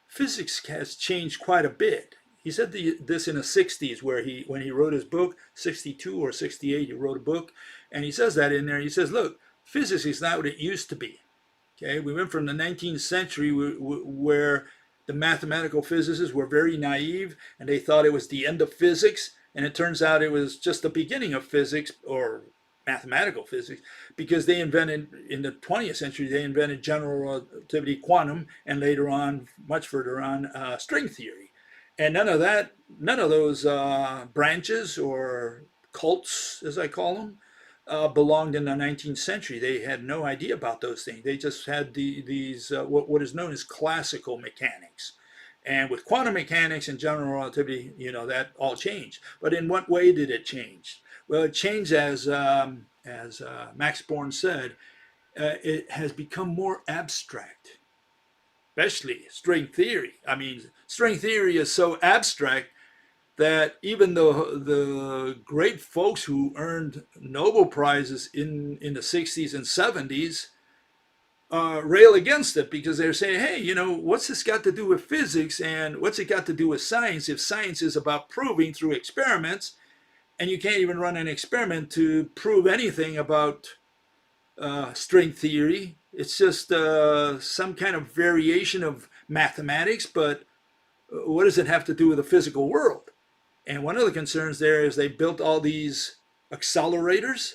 physics has changed quite a bit. He said this in the 60s, when he wrote his book, 62 or 68, he wrote a book, and he says that in there. He says, look, physics is not what it used to be. Okay, we went from the 19th century where the mathematical physicists were very naive and they thought it was the end of physics, and it turns out it was just the beginning of physics, or mathematical physics, because they invented, in the 20th century, they invented general relativity, quantum, and later on, much further on, string theory. And none of those branches or cults, as I call them, belonged in the 19th century. They had no idea about those things. They just had these what is known as classical mechanics. And with quantum mechanics and general relativity, that all changed. But in what way did it change? Well, it changed as Max Born said, it has become more abstract, especially string theory. I mean, string theory is so abstract that even the great folks who earned Nobel Prizes in the 60s and 70s rail against it, because they're saying, hey, what's this got to do with physics, and what's it got to do with science if science is about proving through experiments, and you can't even run an experiment to prove anything about string theory. It's just some kind of variation of mathematics, but what does it have to do with the physical world? And one of the concerns there is they built all these accelerators,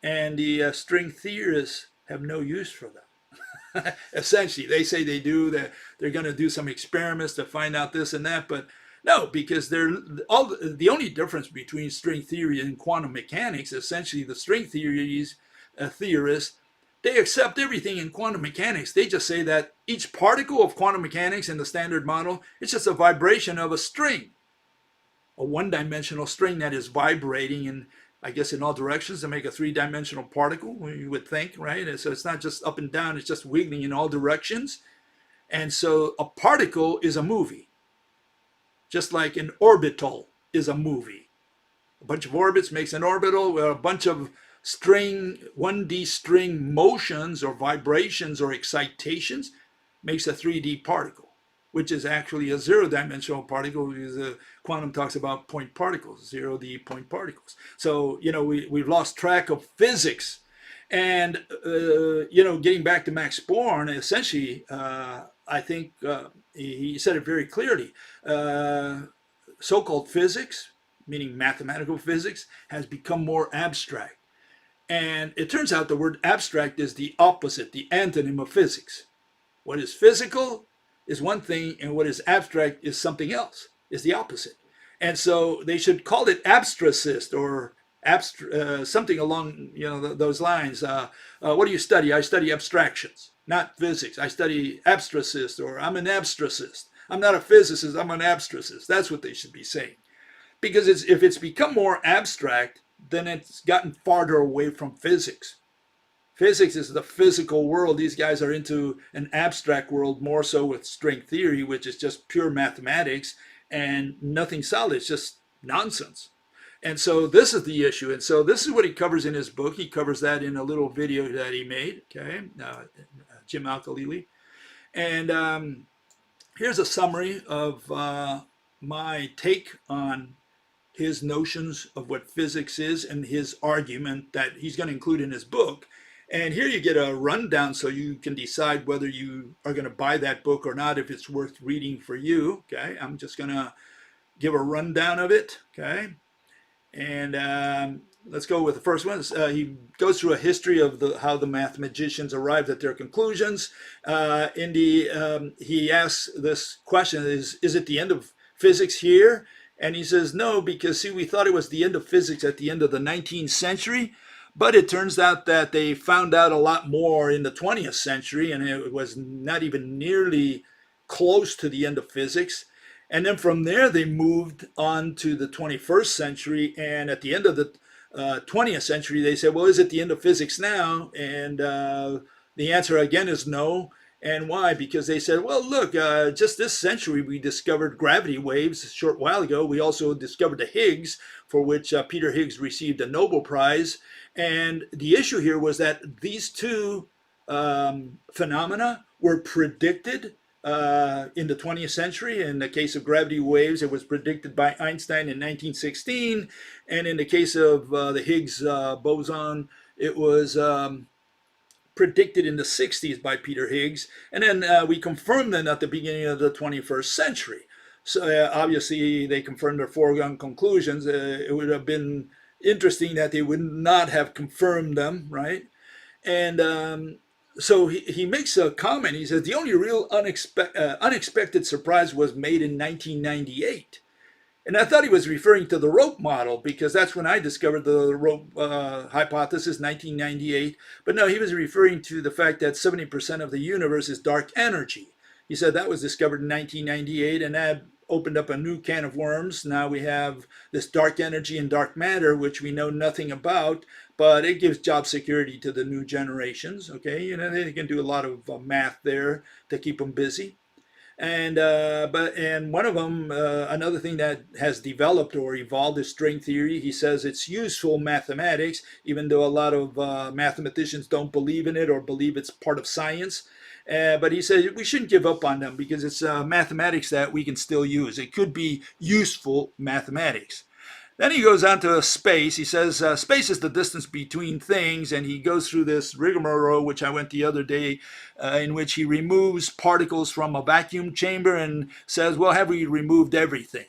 and the string theorists have no use for them. Essentially, they say they do, that they're going to do some experiments to find out this and that, but no, because the only difference between string theory and quantum mechanics, essentially the string theories theorists, they accept everything in quantum mechanics. They just say that each particle of quantum mechanics in the standard model is just a vibration of a string, a one-dimensional string that is vibrating in, I guess, in all directions to make a three-dimensional particle, you would think, right? And so it's not just up and down, it's just wiggling in all directions. And so a particle is a movie, just like an orbital is a movie. A bunch of orbits makes an orbital, where a bunch of 1D string motions or vibrations or excitations makes a 3D particle, which is actually a zero-dimensional particle, because quantum talks about point particles, 0D point particles. So, we've lost track of physics. And, getting back to Max Born, essentially, I think he said it very clearly. So-called physics, meaning mathematical physics, has become more abstract. And it turns out the word abstract is the opposite, the antonym of physics. What is physical is one thing, and what is abstract is something else, is the opposite. And so they should call it abstracist, or something along those lines. What do you study? I study abstractions, not physics. I study abstracist, or I'm an abstracist. I'm not a physicist, I'm an abstracist. That's what they should be saying. Because if it's become more abstract, then it's gotten farther away from physics. Physics is the physical world. These guys are into an abstract world, more so with string theory, which is just pure mathematics and nothing solid. It's just nonsense. And so this is the issue. And so this is what he covers in his book. He covers that in a little video that he made, okay, Jim Al-Khalili. And here's a summary of my take on his notions of what physics is and his argument that he's going to include in his book. And here you get a rundown so you can decide whether you are going to buy that book or not, if it's worth reading for you. Okay, I'm just going to give a rundown of it. Okay, and let's go with the first one. He goes through a history of how the mathematicians arrived at their conclusions. He asks this question: Is it the end of physics here? And he says no, because see, we thought it was the end of physics at the end of the 19th century. But it turns out that they found out a lot more in the 20th century, and it was not even nearly close to the end of physics. And then from there, they moved on to the 21st century. And at the end of the 20th century, they said, well, is it the end of physics now? And the answer again is no. And why? Because they said, well, look, just this century, we discovered gravity waves a short while ago. We also discovered the Higgs, for which Peter Higgs received a Nobel Prize. And the issue here was that these two phenomena were predicted in the 20th century. In the case of gravity waves, it was predicted by Einstein in 1916. And in the case of the Higgs boson, it was predicted in the 60s by Peter Higgs. And then we confirmed them at the beginning of the 21st century. So obviously they confirmed their foregone conclusions. It would have been interesting that they would not have confirmed them, right? And so he makes a comment. He says the only real unexpected surprise was made in 1998. And I thought he was referring to the rope model, because that's when I discovered the rope hypothesis, 1998. But no, he was referring to the fact that 70% of the universe is dark energy. He said that was discovered in 1998, and that opened up a new can of worms. Now we have this dark energy and dark matter, which we know nothing about, but it gives job security to the new generations. Okay, you know, they can do a lot of math there to keep them busy. And one of them, another thing that has developed or evolved is string theory. He says it's useful mathematics, even though a lot of mathematicians don't believe in it or believe it's part of science. But he says we shouldn't give up on them because it's mathematics that we can still use. It could be useful mathematics. Then he goes on to space. He says space is the distance between things, and he goes through this rigmarole, which I went the other day, in which he removes particles from a vacuum chamber and says, well, have we removed everything?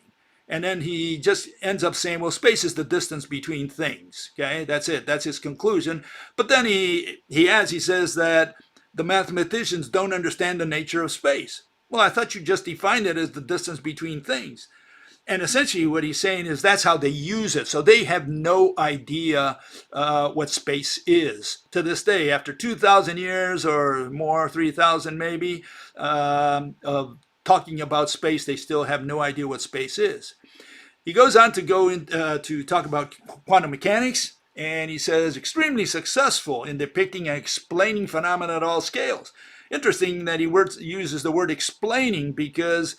And then he just ends up saying, well, space is the distance between things. Okay, that's it. That's his conclusion. But then he adds, he says that the mathematicians don't understand the nature of space. Well, I thought you just defined it as the distance between things. And essentially what he's saying is that's how they use it. So they have no idea what space is. To this day, after 2,000 years or more, 3,000 maybe, of talking about space, they still have no idea what space is. He goes on to talk about quantum mechanics. And he says, extremely successful in depicting and explaining phenomena at all scales. Interesting that he uses the word explaining, because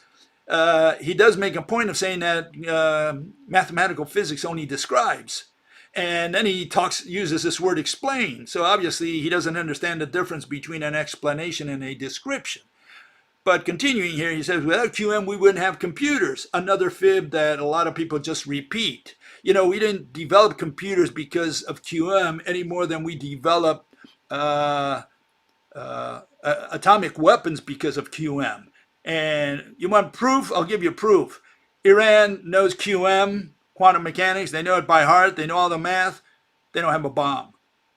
he does make a point of saying that mathematical physics only describes. And then he uses this word explain. So obviously he doesn't understand the difference between an explanation and a description. But continuing here, he says, without QM, we wouldn't have computers. Another fib that a lot of people just repeat. You know, we didn't develop computers because of QM any more than we developed atomic weapons because of QM. And you want proof? I'll give you proof. Iran knows QM, quantum mechanics. They know it by heart. They know all the math. They don't have a bomb.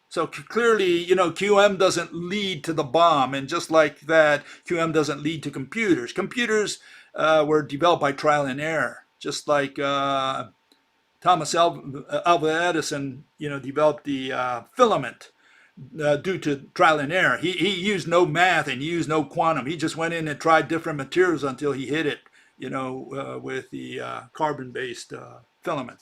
So clearly, you know, QM doesn't lead to the bomb. And just like that, QM doesn't lead to computers. Computers were developed by trial and error. Just like Thomas Alva Edison, you know, developed the filament due to trial and error. He used no math and he used no quantum. He just went in and tried different materials until he hit it, you know, with the carbon-based filament.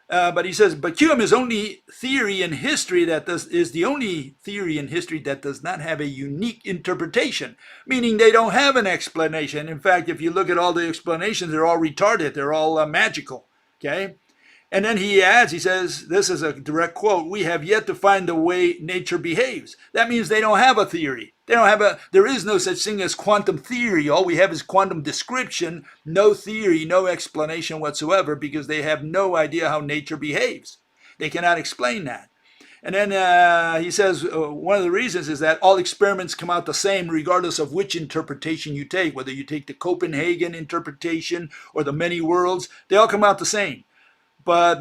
But he says, but QM is only theory in history is the only theory in history that does not have a unique interpretation, meaning they don't have an explanation. In fact, if you look at all the explanations, they're all retarded. They're all magical. Okay? And then he adds, he says, this is a direct quote, "We have yet to find the way nature behaves." That means they don't have a theory. There is no such thing as quantum theory. All we have is quantum description, no theory, no explanation whatsoever, because they have no idea how nature behaves. They cannot explain that. And then he says one of the reasons is that all experiments come out the same regardless of which interpretation you take, whether you take the Copenhagen interpretation or the many worlds, they all come out the same. But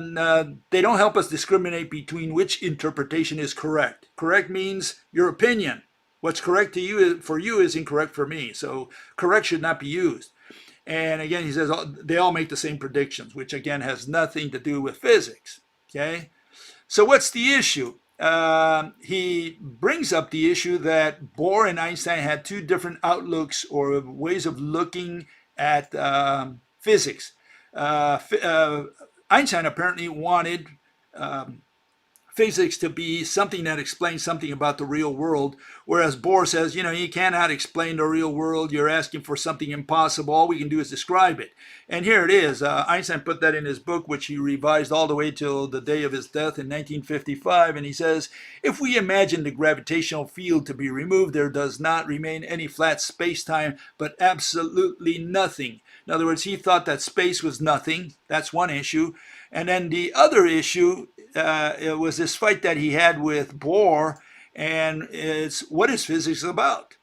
they don't help us discriminate between which interpretation is correct. Correct means your opinion. What's correct to you for you is incorrect for me. So correct should not be used. And again, he says they all make the same predictions, which again has nothing to do with physics. Okay? So what's the issue? He brings up the issue that Bohr and Einstein had two different outlooks or ways of looking at physics. Einstein apparently wanted physics to be something that explains something about the real world, whereas Bohr says, you cannot explain the real world. You're asking for something impossible. All we can do is describe it. And here it is. Einstein put that in his book, which he revised all the way till the day of his death in 1955. And he says, "If we imagine the gravitational field to be removed, there does not remain any flat space-time, but absolutely nothing." In other words, he thought that space was nothing. That's one issue. And then the other issue it was this fight that he had with Bohr, and it's what is physics about?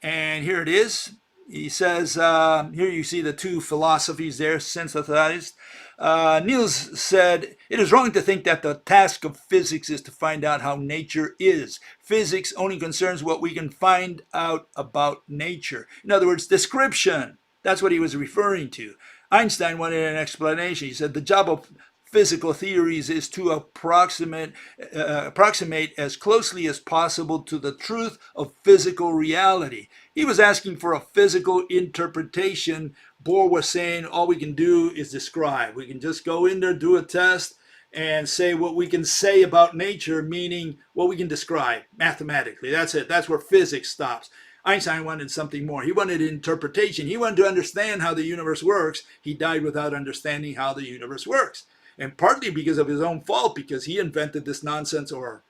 And here it is. He says, here you see the two philosophies there synthesized. Niels said, "It is wrong to think that the task of physics is to find out how nature is. Physics only concerns what we can find out about nature." In other words, description. That's what he was referring to. Einstein wanted an explanation. He said the job of physical theories is to approximate as closely as possible to the truth of physical reality. He was asking for a physical interpretation. Bohr was saying all we can do is describe. We can just go in there, do a test, and say what we can say about nature, meaning what we can describe mathematically. That's it. That's where physics stops. Einstein wanted something more. He wanted interpretation. He wanted to understand how the universe works. He died without understanding how the universe works. And partly because of his own fault, because he invented this nonsense, or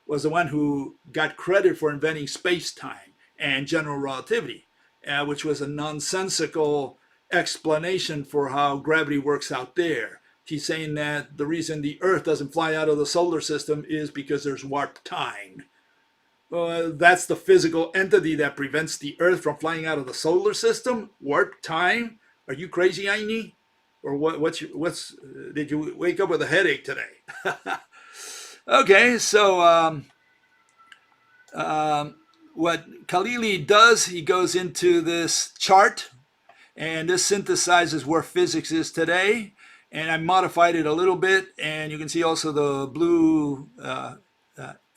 was the one who got credit for inventing space-time and general relativity, which was a nonsensical explanation for how gravity works out there. He's saying that the reason the Earth doesn't fly out of the solar system is because there's warp time. That's the physical entity that prevents the Earth from flying out of the solar system? Warp time? Are you crazy, Aini? Or did you wake up with a headache today? Okay, so what Khalili does, he goes into this chart, and this synthesizes where physics is today. And I modified it a little bit, and you can see also the blue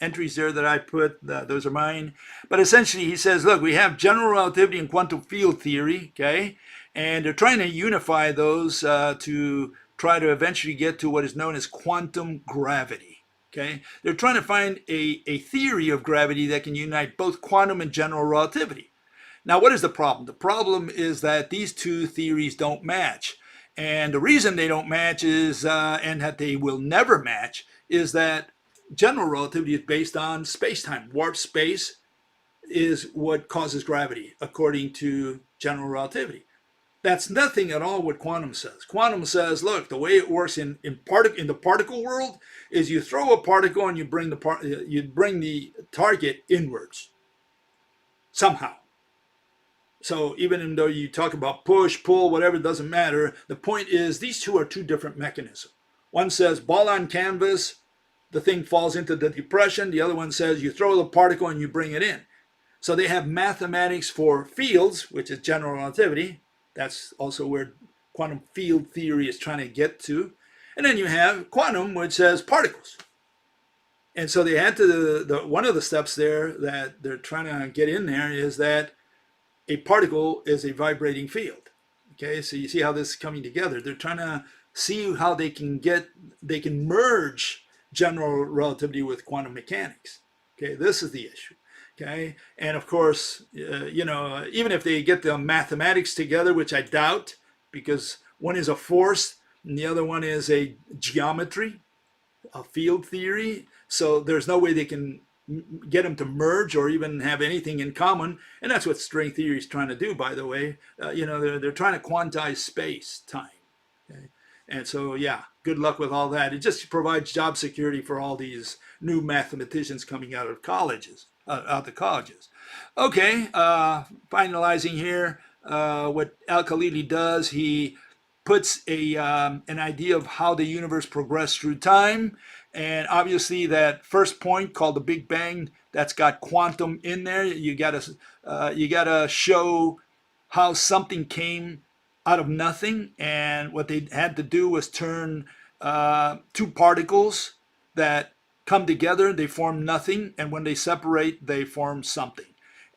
entries there that I put. Those are mine. But essentially, he says, look, we have general relativity and quantum field theory, okay? And they're trying to unify those to try to eventually get to what is known as quantum gravity. Okay, they're trying to find a theory of gravity that can unite both quantum and general relativity. Now, what is the problem? The problem is that these two theories don't match. And the reason they don't match is, and that they will never match, is that general relativity is based on space-time. Warp space is what causes gravity, according to general relativity. That's nothing at all what quantum says. Quantum says, look, the way it works in the particle world is you throw a particle and you bring the target inwards somehow. So even though you talk about push, pull, whatever, it doesn't matter. The point is these two are two different mechanisms. One says ball on canvas, the thing falls into the depression. The other one says you throw the particle and you bring it in. So they have mathematics for fields, which is general relativity. That's also where quantum field theory is trying to get to. And then you have quantum, which says particles. And so they had to, one of the steps there that they're trying to get in there is that a particle is a vibrating field. Okay, so you see how this is coming together. They're trying to see how they can merge general relativity with quantum mechanics. Okay, this is the issue. Okay, and of course, even if they get the mathematics together, which I doubt, because one is a force, and the other one is a geometry, a field theory. So there's no way they can get them to merge or even have anything in common. And that's what string theory is trying to do, by the way. They're trying to quantize space, time. Okay? And so, yeah, good luck with all that. It just provides job security for all these new mathematicians coming out of colleges, out the colleges. Okay, finalizing here, what Al-Khalili does, he puts an idea of how the universe progressed through time. And obviously that first point called the Big Bang, that's got quantum in there. You gotta show how something came out of nothing, and what they had to do was turn two particles that come together, they form nothing, and when they separate, they form something.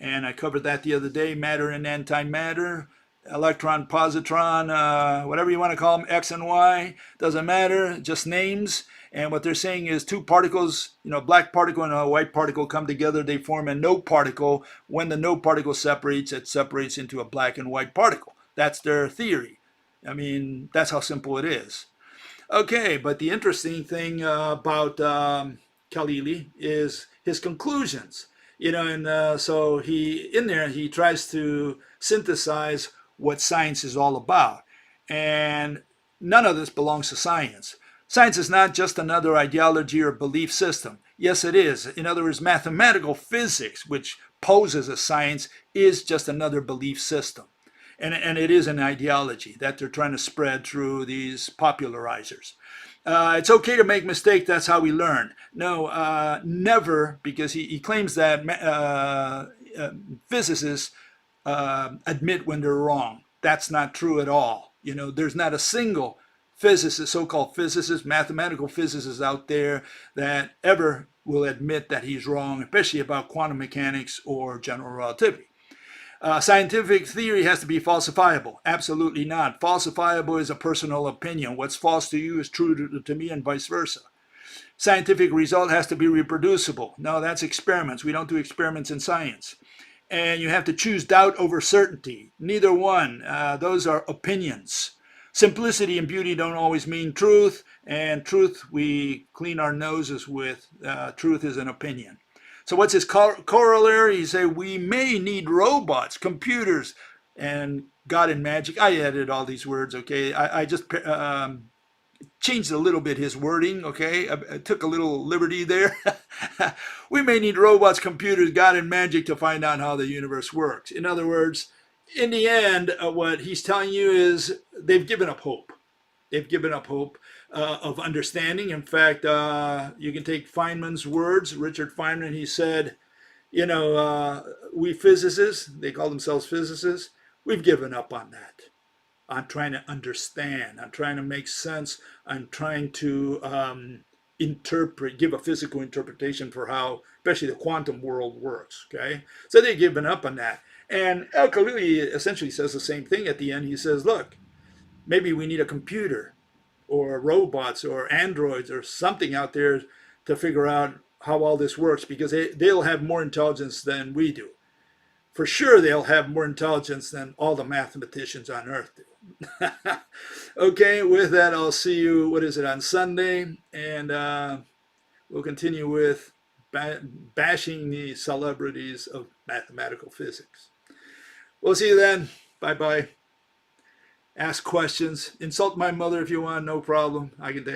And I covered that the other day, matter and antimatter, electron, positron, whatever you want to call them, X and Y, doesn't matter, just names. And what they're saying is two particles, a black particle and a white particle come together, they form a no particle. When the no particle separates, it separates into a black and white particle. That's their theory. I mean, that's how simple it is. Okay, but the interesting thing about Khalili is his conclusions. So he tries to synthesize what science is all about. And none of this belongs to science. Science is not just another ideology or belief system. Yes, it is. In other words, mathematical physics, which poses as science, is just another belief system. And it is an ideology that they're trying to spread through these popularizers. It's okay to make mistakes, that's how we learn. No, never, because he claims that physicists admit when they're wrong. That's not true at all. There's not a single physicist, so-called physicist, mathematical physicist out there that ever will admit that he's wrong, especially about quantum mechanics or general relativity. Scientific theory has to be falsifiable. Absolutely not. Falsifiable is a personal opinion. What's false to you is true to me and vice versa. Scientific result has to be reproducible. No, that's experiments. We don't do experiments in science. And you have to choose doubt over certainty. Neither one. Those are opinions. Simplicity and beauty don't always mean truth. And truth, we clean our noses with. Truth is an opinion. So what's his corollary? He said, we may need robots, computers, and God and magic. I added all these words, okay? I just changed a little bit his wording, okay? I took a little liberty there. We may need robots, computers, God and magic to find out how the universe works. In other words, in the end, what he's telling you is they've given up hope. They've given up hope of understanding. In fact, you can take Feynman's words. Richard Feynman, he said, we physicists, they call themselves physicists, we've given up on that. I'm trying to understand. I'm trying to make sense. I'm trying to interpret, give a physical interpretation for how, especially the quantum world works, okay? So they've given up on that. And Al-Khalili essentially says the same thing at the end. He says, look, maybe we need a computer or robots or androids or something out there to figure out how all this works, because they'll have more intelligence than we do. For sure, they'll have more intelligence than all the mathematicians on Earth do. Okay, with that, I'll see you, on Sunday, and we'll continue with bashing the celebrities of mathematical physics. We'll see you then. Bye-bye. Ask questions. Insult my mother if you want, no problem. I can take